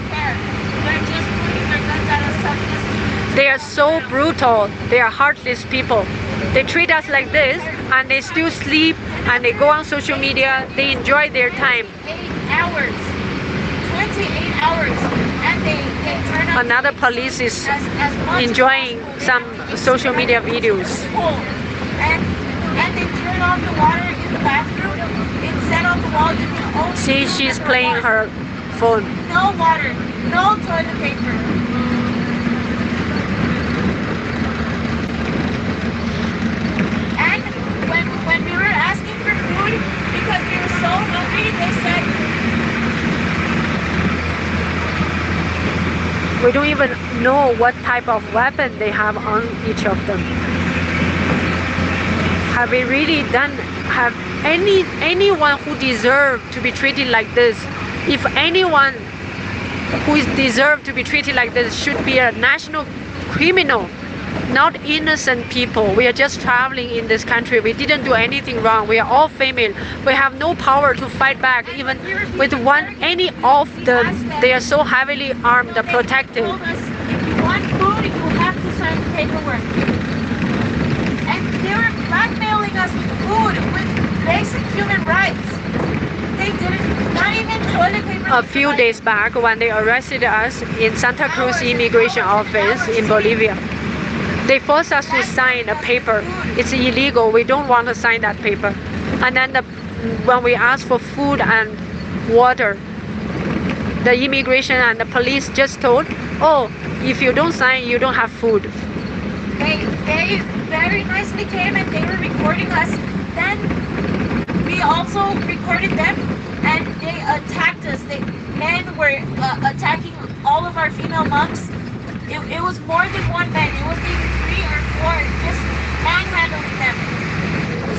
They are so brutal. They are heartless people. They treat us like this, and they still sleep, and they go on social media. They enjoy their time. 28 hours, and they turn on. Another police is enjoying some social media videos. And they turn off the water in the bathroom. It's set on the wall. You can only See, she's playing her phone. No water, no toilet paper. And when we were asking for food because we were so hungry, they said, we don't even know what type of weapon they have on each of them. Have we really have anyone who deserves to be treated like this? If anyone who is deserved to be treated like this should be a national criminal, not innocent people. We are just traveling in this country. We didn't do anything wrong. We are all female. We have no power to fight back. Even with any of them, they are so heavily armed, protected. Told us, if you want food, you have to sign the paperwork. And they were blackmailing us with food, with basic human rights. They didn't, not even toilet paper. A few days back, when they arrested us in Santa Cruz Immigration Office in Bolivia, they forced us to sign a paper. It's illegal. We don't want to sign that paper. And then when we asked for food and water, the immigration and the police just told, oh, if you don't sign, you don't have food. They very nicely came and they were recording us. Then we also recorded them and they attacked us. Men were attacking all of our female monks. It was more than one man. It was maybe 3 or 4 just manhandling them.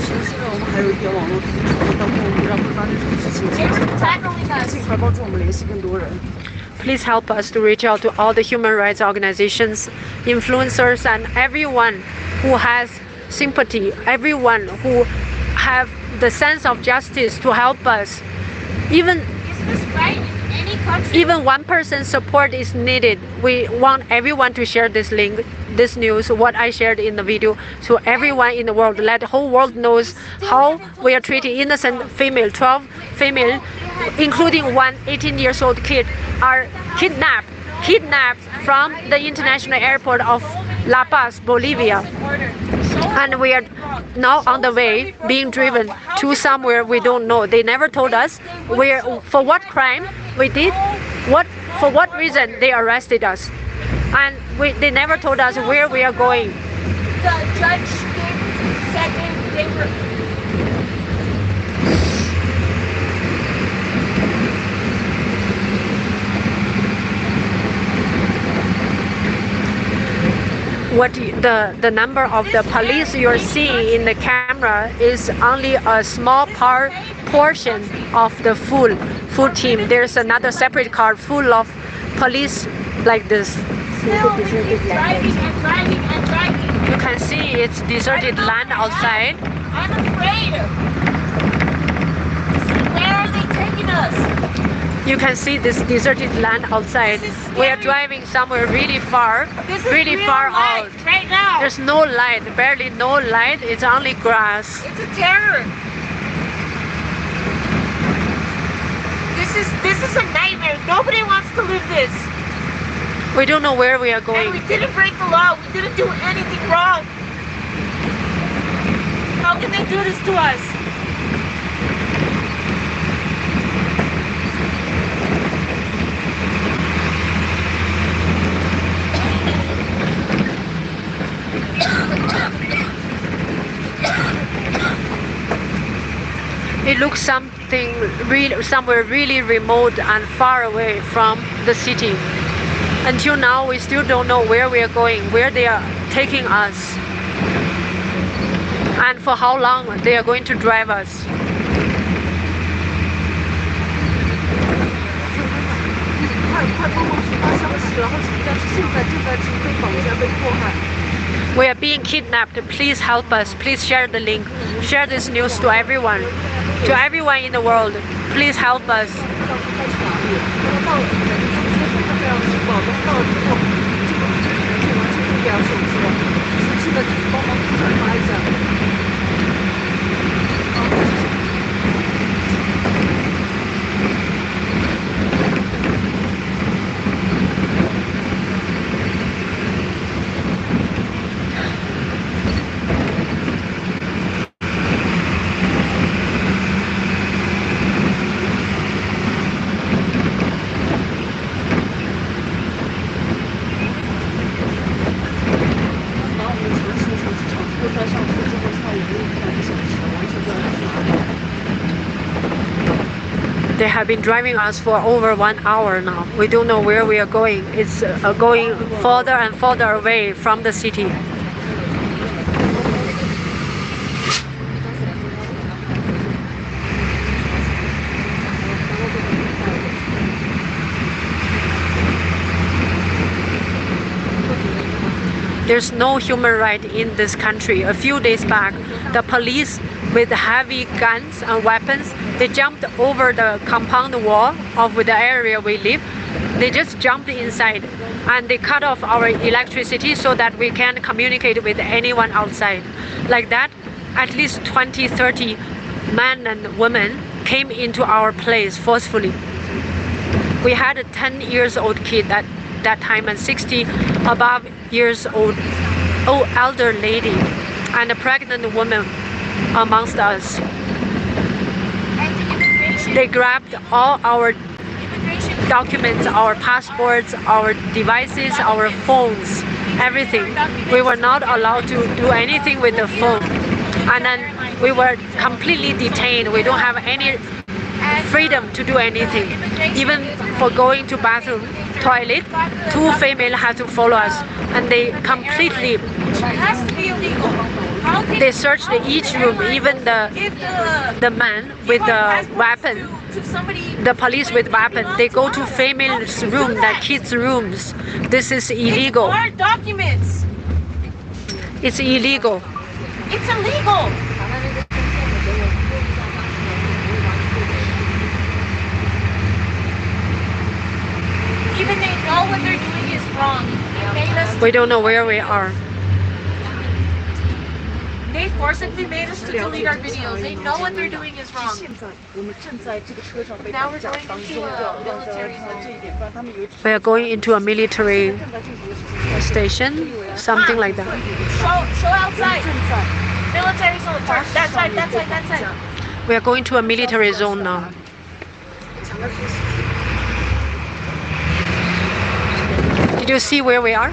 现在我们还有一点网络突出，到后面让会发生什么事情， They were tackling us. 尽快帮助我们联系更多人。 Please help us to reach out to all the human rights organizations, influencers, and everyone who has sympathy, everyone who have the sense of justice to help us. Even Is this right in any country? even one person's support is needed. We want everyone to share this link, this news, what I shared in the video, to everyone in the world. Let the whole world knows how we are treating innocent female, 12 female, including one 18 years old kid, are kidnapped from the international airport of La Paz, Bolivia. And we are now on the way, being driven to somewhere we don't know. They never told us where, for what crime we did, for what reason they arrested us, and they never told us where we are going. The judge said they were. What the number of the police you're seeing in the camera is only a small portion of the full team. There's another separate car full of police like this. Still, we keep driving and driving and driving. You can see it's deserted land outside. I'm afraid. Where are they taking us? You can see this deserted land outside. We are driving somewhere really far, This is really real far life out. right now. There's no light, barely no light. It's only grass. It's a terror. This is a nightmare. Nobody wants to live this. We don't know where we are And going. we didn't break the law. We didn't do anything wrong. How can they do this to us? It looks somewhere really remote and far away from the city. Until now, we still don't know where we are going, where they are taking us, and for how long they are going to drive us. We are being kidnapped. Please help us. Please share the link. Share this news to everyone. To everyone in the world. Please help us. They have been driving us for over 1 hour now. We don't know where we are going. It's going further and further away from the city. There's no human right in this country. A few days back, the police with heavy guns and weapons, they jumped over the compound wall of the area we live. They just jumped inside and they cut off our electricity so that we can't communicate with anyone outside. Like that, at least 20, 30 men and women came into our place forcefully. We had a 10 years old kid at that time and 60 above years old elder lady and a pregnant woman amongst us. They grabbed all our documents, our passports, our devices, our phones, everything. We were not allowed to do anything with the phone. And then we were completely detained. We don't have any freedom to do anything. Even for going to bathroom, toilet, 2 female had to follow us. And they completely, they searched each room, even the man with the weapon, the police with weapon. They go to female's room, the kids' rooms. This is illegal. Our documents. It's illegal. It's illegal. Even they know what they're doing is wrong. They made us. We don't know where we are. They forcibly made us to delete our videos. They know what they're doing is wrong. 现在我们正在这个车上被 Now we're 绑架 going 当 into 中 a 的，让 military 这一点，不然他们有 We are going into a military 正在进行的事情。 station, something like that. Show outside. 正在 Military zone. Turn that side, that side, that side. We are going to a military zone now. 强调这些 Did you see where we are?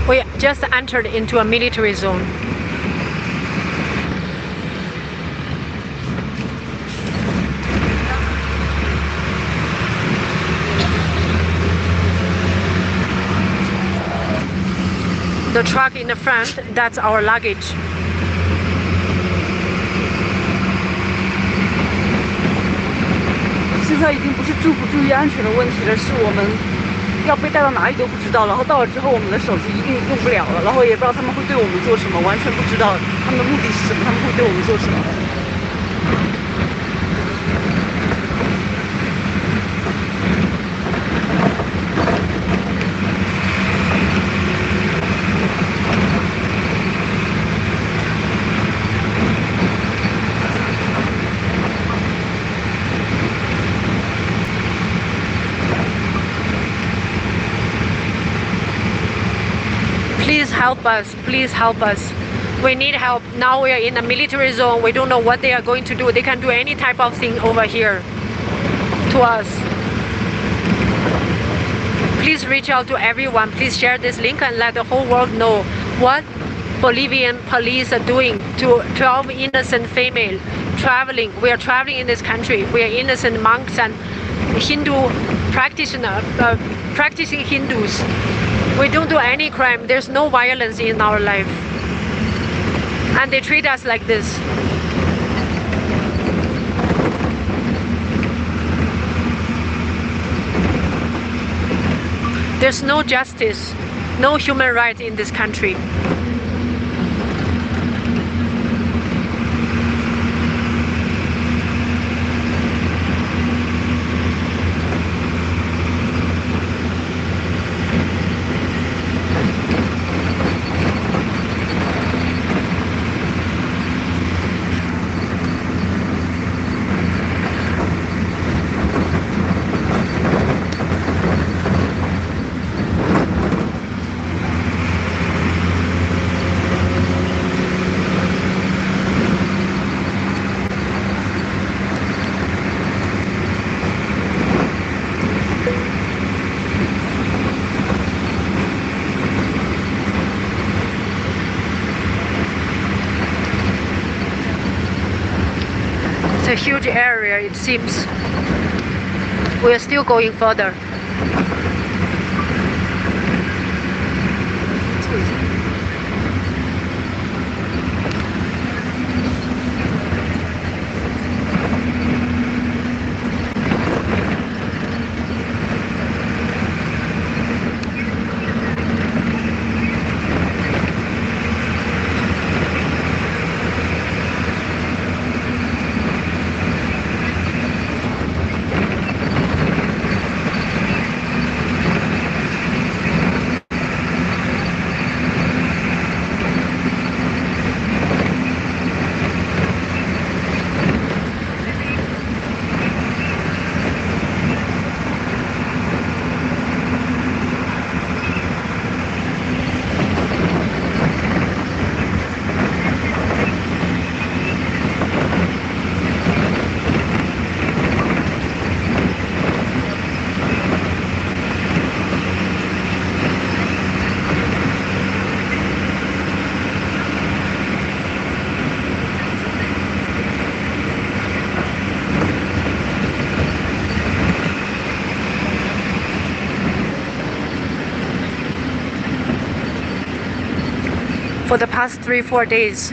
We just entered into a military zone. The truck in the front, that's our luggage. 现在已经不是注不注意安全的问题了，是我们要被带到哪里都不知道，然后到了之后我们的手机一定用不了了，然后也不知道他们会对我们做什么，完全不知道他们的目的是什么，他们会对我们做什么。Please help us. Please help us. We need help. Now we are in a military zone. We don't know what they are going to do. They can do any type of thing over here to us. Please reach out to everyone. Please share this link and let the whole world know what Bolivian police are doing to 12 innocent female traveling. We are traveling in this country. We are innocent monks and Hindu practitioner, practicing Hindus. We don't do any crime. There's no violence in our life. And they treat us like this. There's no justice, no human rights in this country. It's a huge area, it seems. We are still going further. For the past 3-4 days,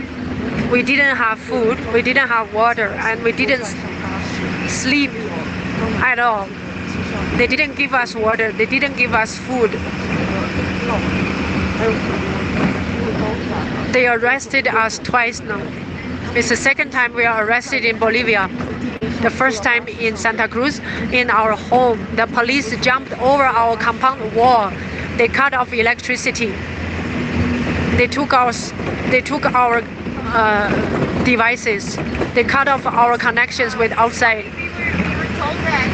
we didn't have food, we didn't have water, and we didn't sleep at all. They didn't give us water. They didn't give us food. They arrested us twice now. It's the second time we are arrested in Bolivia. The first time in Santa Cruz, in our home, the police jumped over our compound wall. They cut off electricity. They took our devices. They cut off our connections with outside. We were told that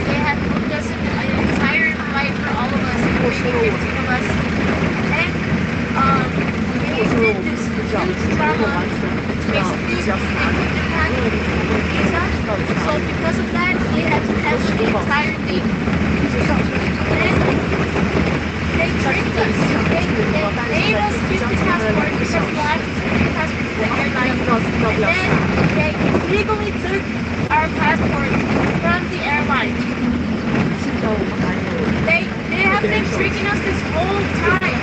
they had booked us an entire flight for all of us, including 15 of us. And they did this huge drama to basically they couldn't have visa. So because of that, they had to cancel the entire thing. They tricked us. They made us give the passport because we had to take the passport to the airline. And then they illegally took our passport from the airline. They have been tricking us this whole time.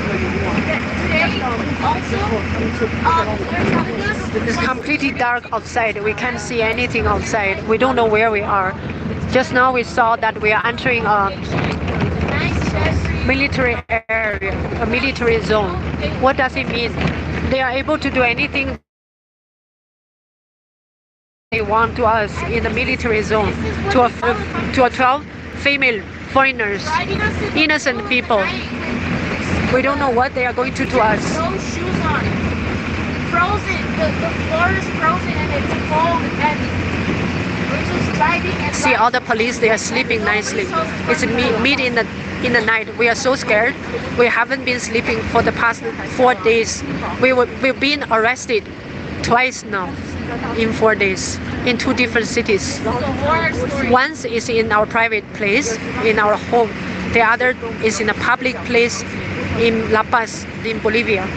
Today also, they're telling us It's completely dark outside. We can't see anything outside. We don't know where we are. Just now we saw that we are entering a military area, a military zone. What does it mean? They are able to do anything they want to us in the military zone, to a 12 female foreigners, innocent people. We don't know what they are going to do to us. No shoes on. Frozen. The floor is frozen and it's cold and we're just driving and See all the police, they are sleeping nicely. It's mid in the night. We are so scared. We haven't been sleeping for the past 4 days. We've been arrested twice now in 4 days in 2 different cities. Once is in our private place, in our home. The other is in a public place in La Paz, in Bolivia.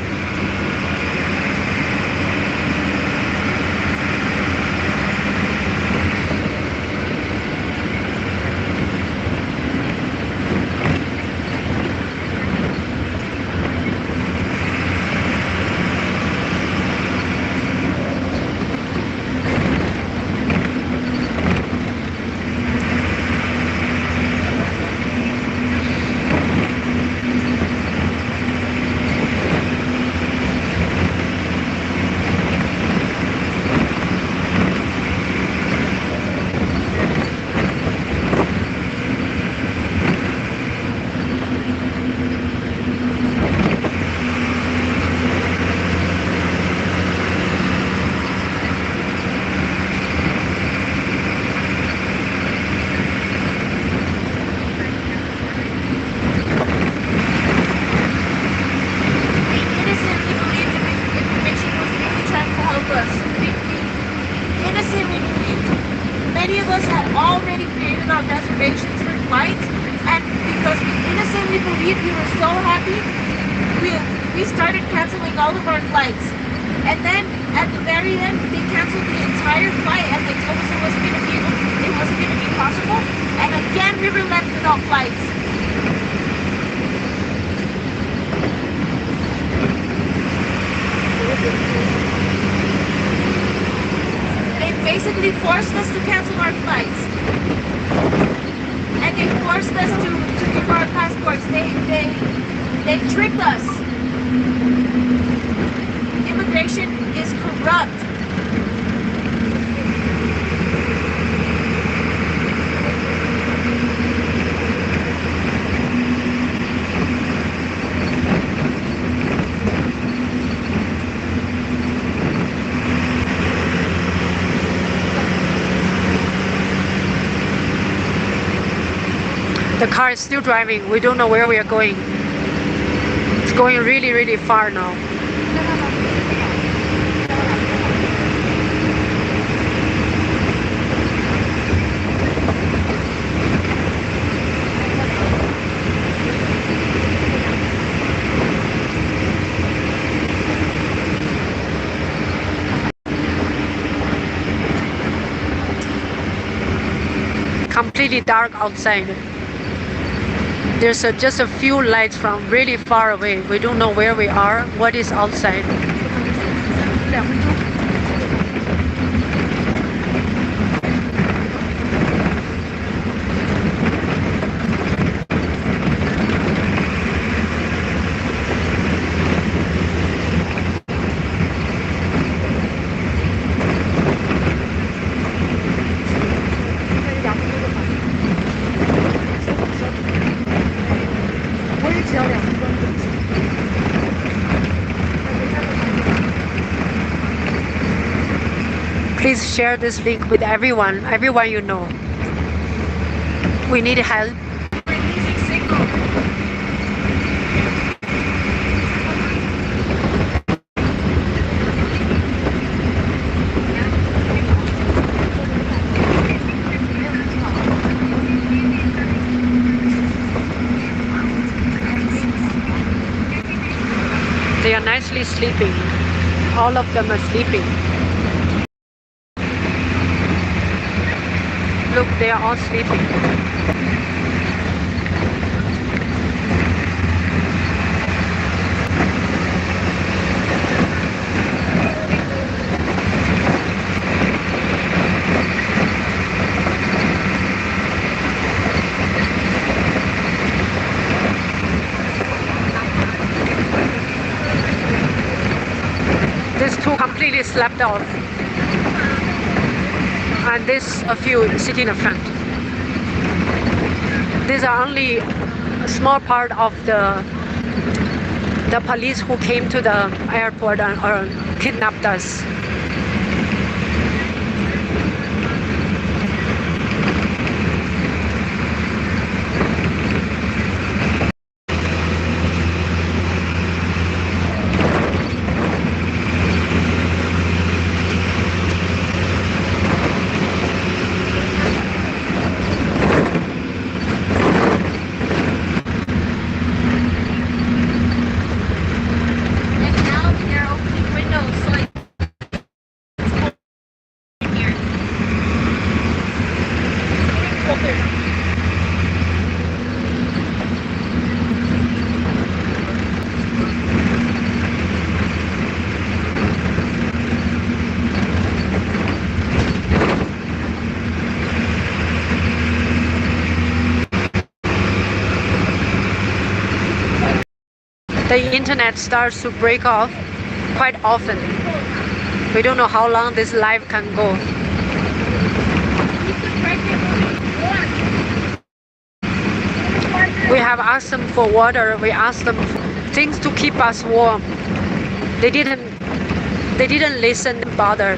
Many of us had already created our reservations for flights, and because we innocently believed we were so happy, we started canceling all of our flights. And then at the very end, they canceled the entire flight, and they told us it wasn't going to be possible. And again, we were left without flights. They basically forced us to cancel our flights. And they forced us to give our passports. They tricked us. Immigration is corrupt. The car is still driving. We don't know where we are going. It's going really, really far now. Completely dark outside. There's just a few lights from really far away. We don't know where we are, what is outside. share this link with everyone you know. We need help. They are nicely sleeping. All of them are sleeping. Look, they are all sleeping. These two completely slept off. And this a few sitting in front. These are only a small part of the police who came to the airport and kidnapped us. The internet starts to break off quite often. We don't know how long this live can go. We have asked them for water. We asked them things to keep us warm. They didn't listen and bother.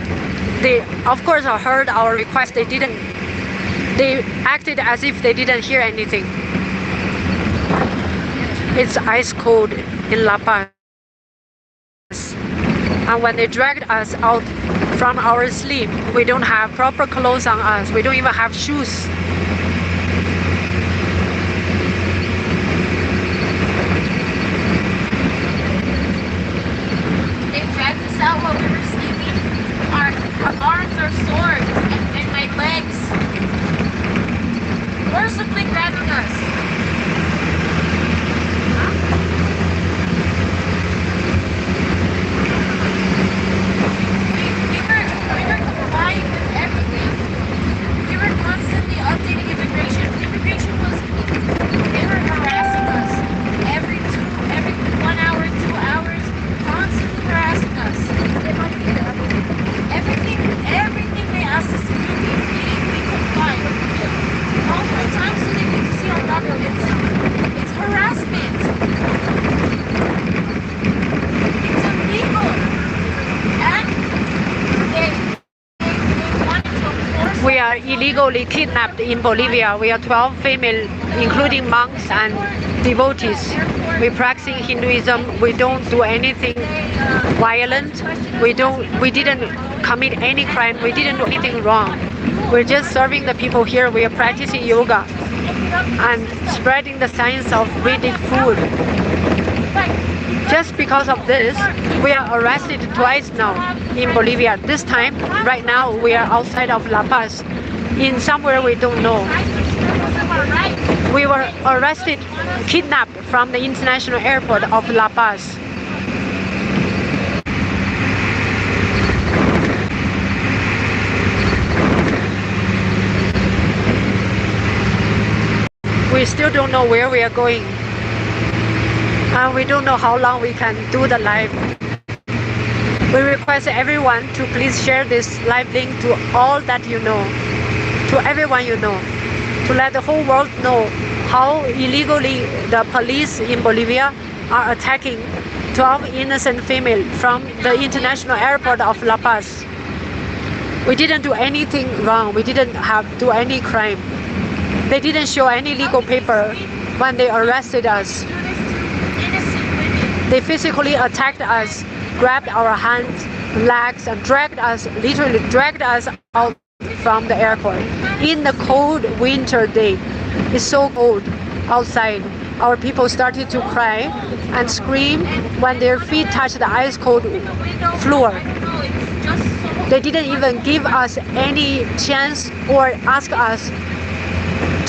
They of course heard our request. They acted as if they didn't hear anything. It's ice cold in La Paz. And when they dragged us out from our sleep, we don't have proper clothes on us. We don't even have shoes. They dragged us out while we were sleeping. Our arms are sore and my legs. Mercifully grabbing us. Updating immigration. Immigration they were harassing us every 1 hour, 2 hours, constantly harassing us. Everything they asked us to do, we complied. Multiple times so they get to see our documents. It's harassment. It's illegal. And they wanted to enforce. We are illegally kidnapped in Bolivia. We are 12 female, including monks and devotees. We practice Hinduism. We don't do anything violent. We didn't commit any crime. We didn't do anything wrong. We're just serving the people here. We are practicing yoga and spreading the science of Vedic food. Just because of this, we are arrested twice now in Bolivia. This time, right now, we are outside of La Paz, in somewhere we don't know. We were arrested, kidnapped from the international airport of La Paz. We still don't know where we are going. And we don't know how long we can do the live. We request everyone to please share this live link to all that you know, to everyone you know, to let the whole world know how illegally the police in Bolivia are attacking 12 innocent females from the international airport of La Paz. We didn't do anything wrong. We didn't do any crime. They didn't show any legal paper when they arrested us. They physically attacked us, grabbed our hands, legs, and literally dragged us out from the airport. In the cold winter day, it's so cold outside. Our people started to cry and scream when their feet touched the ice cold floor. They didn't even give us any chance or ask us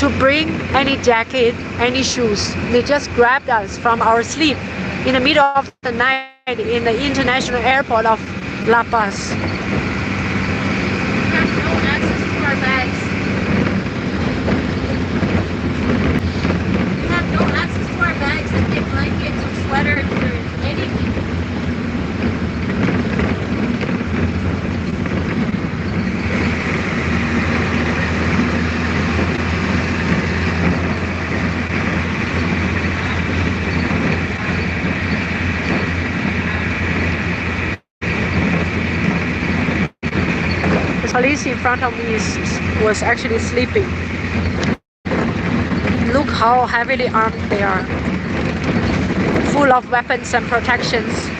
to bring any jacket, any shoes. They just grabbed us from our sleep in the middle of the night in the international airport of La Paz. We have no access to our bags. We have no access to our bags and get blankets or sweaters or anything. The police in front of me was actually sleeping. Look how heavily armed they are, full of weapons and protections.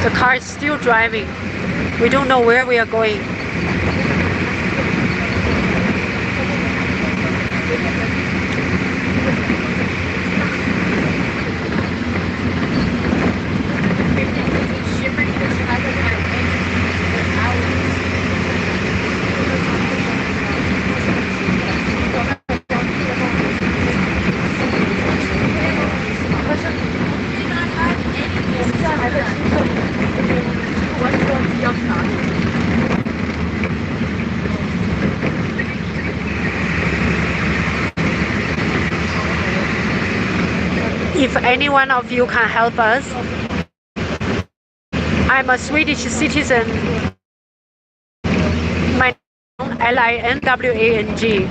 The car is still driving. We don't know where we are going. If any one of you can help us, I'm a Swedish citizen. My name is Linwang.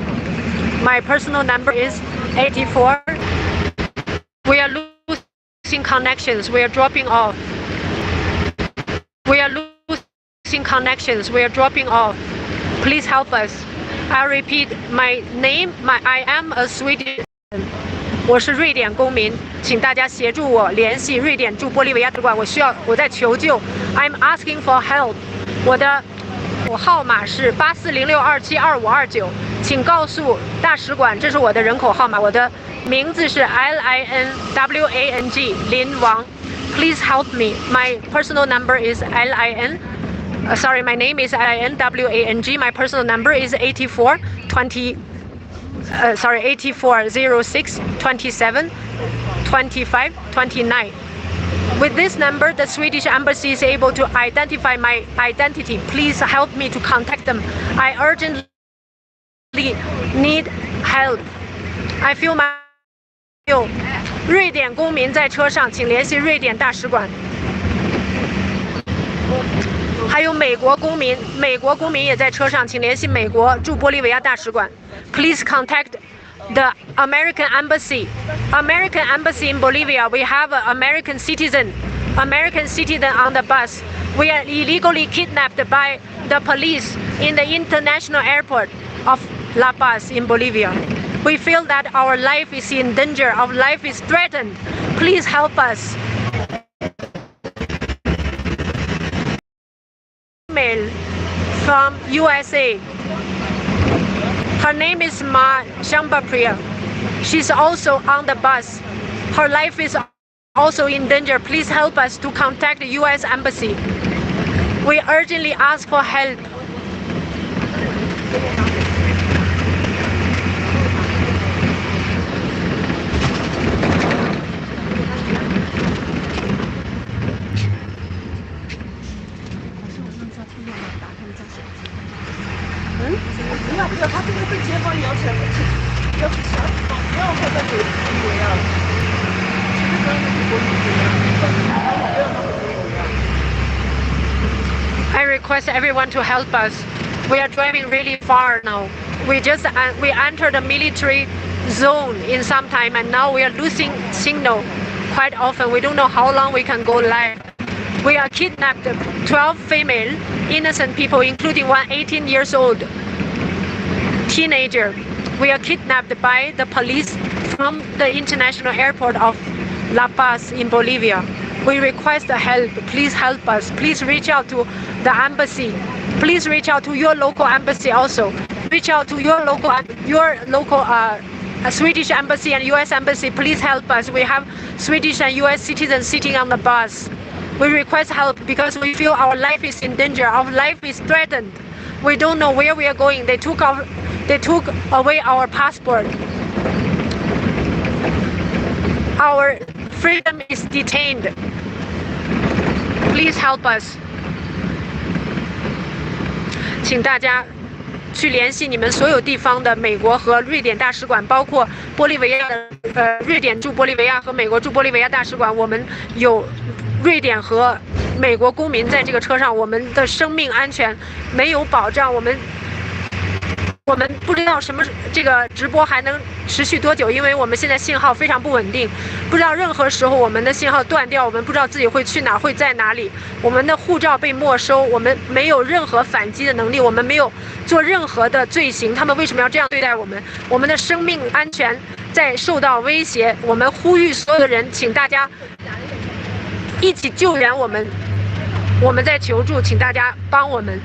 My personal number is 84. We are losing connections. We are dropping off. We are losing connections. We are dropping off. Please help us. I repeat, my name. I am a Swedish citizen. 我是瑞典公民，请大家协助我联系瑞典驻玻利维亚大使馆。我在求救。I'm asking for help。我号码是8406272529，请告诉大使馆，这是我的人口号码。我的名字是 Linwang 林王。Please help me. My personal number is Lin. Sorry, my name is Linwang. My personal number is 8406 27 25 29. With this number, the Swedish embassy is able to identify my identity. Please help me to contact them. I urgently need help. I feel my 瑞典公民在车上，请联系瑞典大使馆。还有美国公民也在车上，请联系美国驻玻利维亚大使馆。Please contact the American embassy. American embassy in Bolivia. We have an American citizen on the bus. We are illegally kidnapped by the police in the international airport of La Paz in Bolivia. We feel that our life is in danger, our life is threatened. Please help us. Email from USA. Her name is Ma Shambapriya. She's also on the bus. Her life is also in danger. Please help us to contact the US Embassy. We urgently ask for help. I request everyone to help us. We are driving really far now. We entered a military zone in some time, and now we are losing signal quite often. We don't know how long we can go live. We are kidnapped 12 female innocent people, including one 18 years old teenager. We are kidnapped by the police from the international airport of La Paz in Bolivia. We request help. Please help us. Please reach out to the embassy. Please reach out to your local embassy also. Reach out to your local Swedish embassy and US embassy. Please help us. We have Swedish and US citizens sitting on the bus. We request help because we feel our life is in danger. Our life is threatened. We don't know where we are going. They took away our passport. Our freedom is detained. Please help us. 请大家去联系你们所有地方的美国和瑞典大使馆，包括玻利维亚的瑞典驻玻利维亚和美国驻玻利维亚大使馆。我们有瑞典和美国公民在这个车上，我们的生命安全没有保障。我们不知道这个直播还能持续多久，因为我们现在信号非常不稳定，不知道任何时候我们的信号断掉，我们不知道自己会去哪儿，会在哪里。我们的护照被没收，我们没有任何反击的能力，我们没有做任何的罪行，他们为什么要这样对待我们？我们的生命安全在受到威胁。我们呼吁所有的人，请大家一起救援我们，我们在求助，请大家帮我们。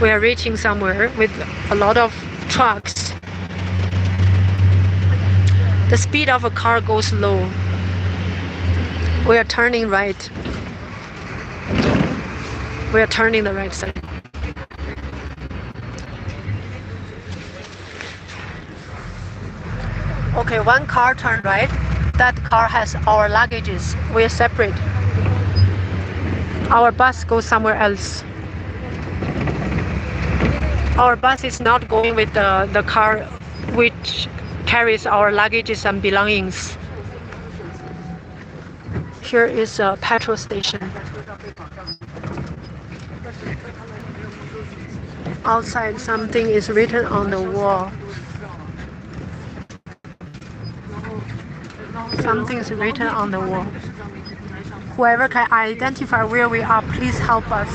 We are reaching somewhere with a lot of trucks. The speed of a car goes low. We are turning right. We are turning the right side. Okay, one car turned right. That car has our luggages. We are separate. Our bus goes somewhere else. Our bus is not going with the car which carries our luggages and belongings. Here is a petrol station. Outside, something is written on the wall. Something is written on the wall. Whoever can identify where we are, please help us.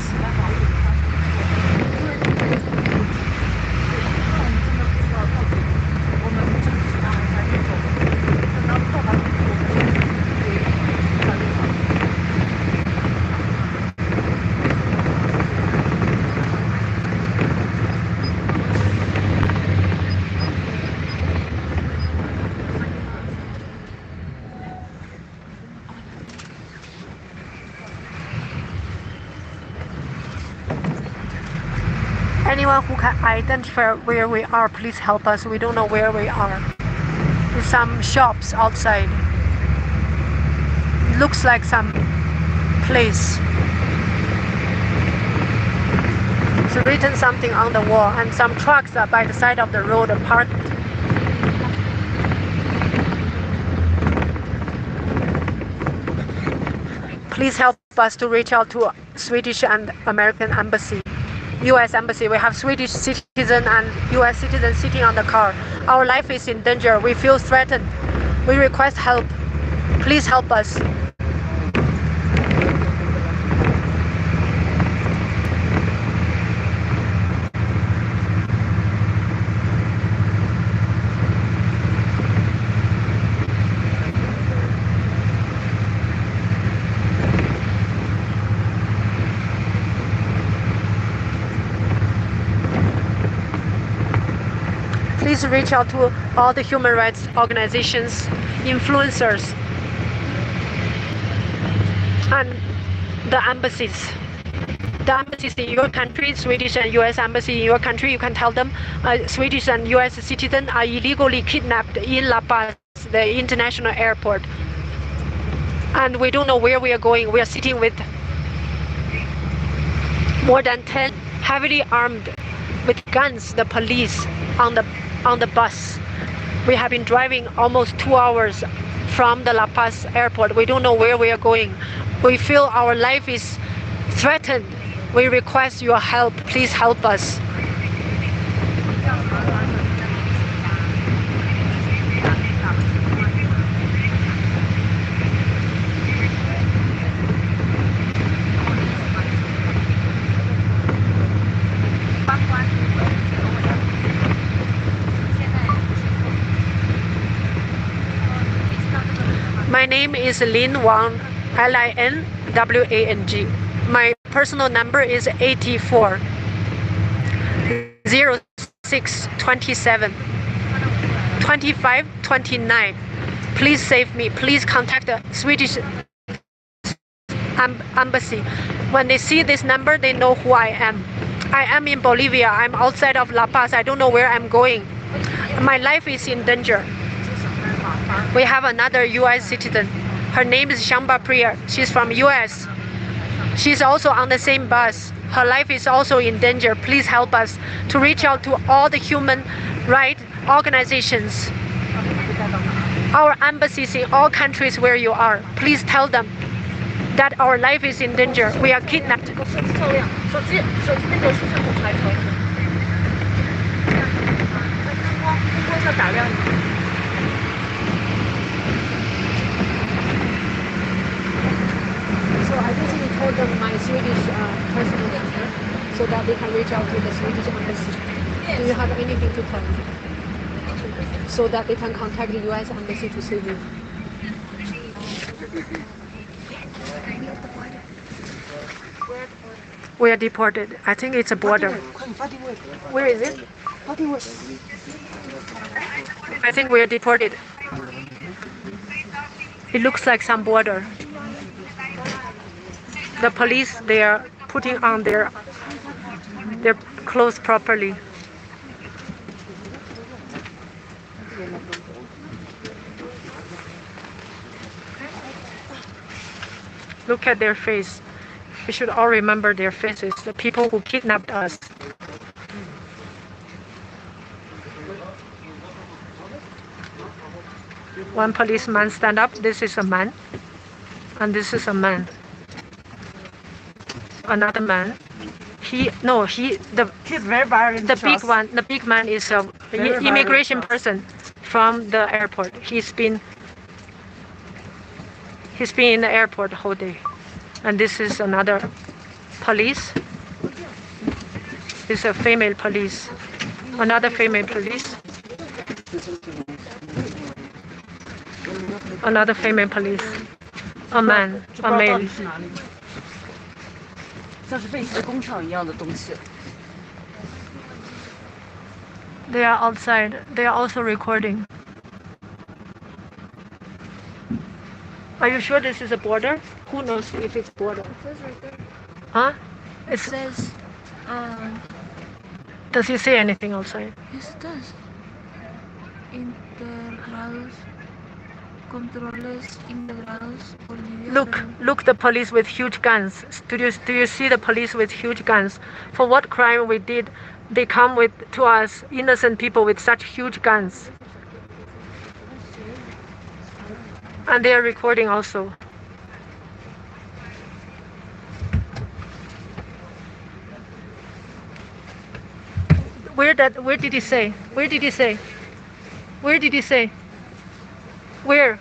Anyone who can identify where we are, please help us. We don't know where we are. There's some shops outside. It looks like some place. It's written something on the wall, and some trucks are by the side of the road parked. Please help us to reach out to Swedish and American embassy. US embassy. We have Swedish citizen and US citizen sitting on the car. Our life is in danger. We feel threatened. We request help. Please help us. Please reach out to all the human rights organizations, influencers, and the embassies. The embassies in your country, Swedish and US embassy in your country, you can tell them Swedish and US citizens are illegally kidnapped in La Paz, the international airport. And we don't know where we are going. We are sitting with more than 10 heavily armed with guns, the police on the bus. We have been driving almost 2 hours from the La Paz airport. We don't know where we are going. We feel our life is threatened. We request your help. Please help us. My name is Lin Wang, Linwang. My personal number is 84 06 27 25 29. Please save me. Please contact the Swedish embassy. When they see this number, they know who I am. I am in Bolivia. I'm outside of La Paz. I don't know where I'm going. My life is in danger. We have another U.S. citizen. Her name is Shamba Priya. She's from U.S. She's also on the same bus. Her life is also in danger. Please help us to reach out to all the human rights organizations, our embassies in all countries where you are. Please tell them that our life is in danger. We are kidnapped. So I basically told them my Swedish personal number so that they can reach out to the Swedish embassy. Do you have anything to tell me? So that they can contact the U.S. embassy to save me. We are deported. I think it's a border. Where is it? I think we are deported. It looks like some border. The police, they are putting on their clothes properly. Look at their face. We should all remember their faces, the people who kidnapped us. One policeman stand up. This is a man. And this is a man. Another man. He's very violent. The big man is a immigration person from the airport. He's been in the airport the whole day. And this is another police. This is a female police. Another female police. Another female police. A man, a male. 像是废弃工厂一样的东西。 They are outside. They are also recording. Are you sure this is a border? Who knows if it's border? It says right there. Huh? It says, Does it say anything outside? yes it does. Integrados, controles integrados, Bolivia. Look, the police with huge guns. Do you see the police with huge guns? For what crime we did, they come to us, innocent people with such huge guns. And they are recording also. Where did he say? Where did he say? Where did he say? Where?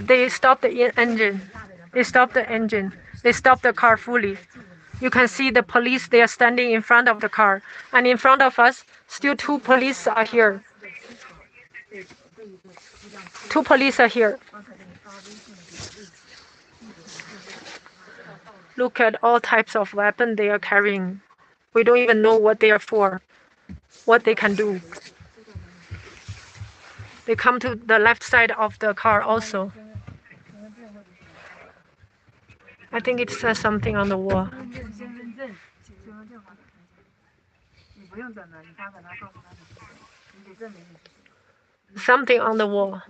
They stopped the engine. They stopped the engine. They stopped the car fully. You can see the police, they are standing in front of the car. And in front of us, still two police are here. Two police are here. Look at all types of weapons they are carrying. We don't even know what they are for, what they can do. They come to the left side of the car also. I think it says something on the wall. Something on the wall.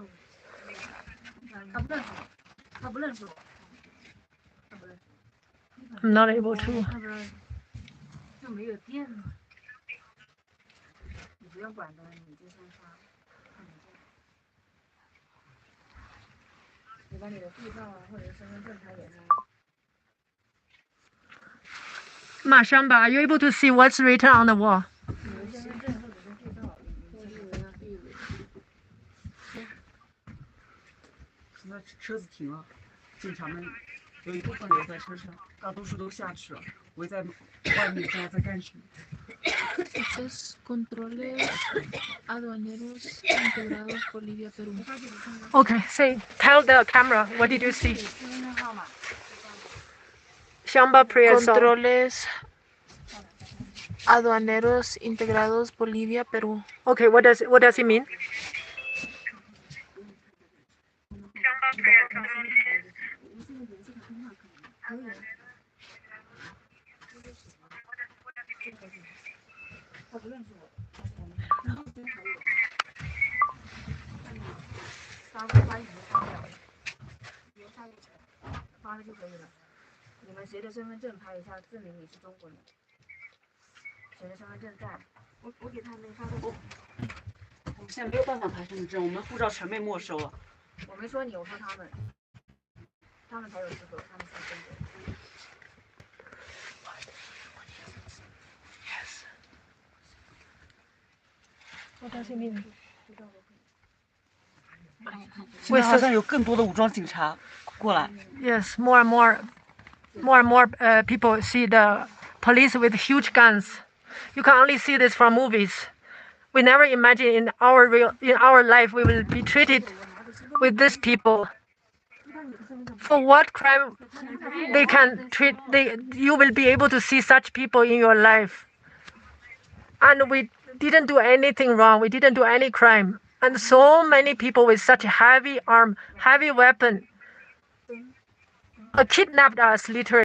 I'm not able to. Shamba, are you able to see what's written on the wall? 他车子停了，警察们有一部分留在车上，大多数都下去了，围在外面，不知道在干什么。Estos controles aduaneros integrados Bolivia, Perú. Okay, tell the camera, what did you see? Shamba prayer song. Controles aduaneros integrados Bolivia, Perú. Okay, what does it mean?我给他们发过。我们现在没有办法拍身份证，我们护照全被没收了。我没说你，我说他们，他们才有资格，他们才真的。What does it mean? 现在好像有更多的武装警察过来。Yes, more and more people see the police with huge guns. You can only see this from movies. We never imagine in our life we will be treated with these people. For what crime they can treat? You will be able to see such people in your life. And we didn't do anything wrong. We didn't do any crime. And so many people with such heavy arm, heavy weapon, kidnapped us literally.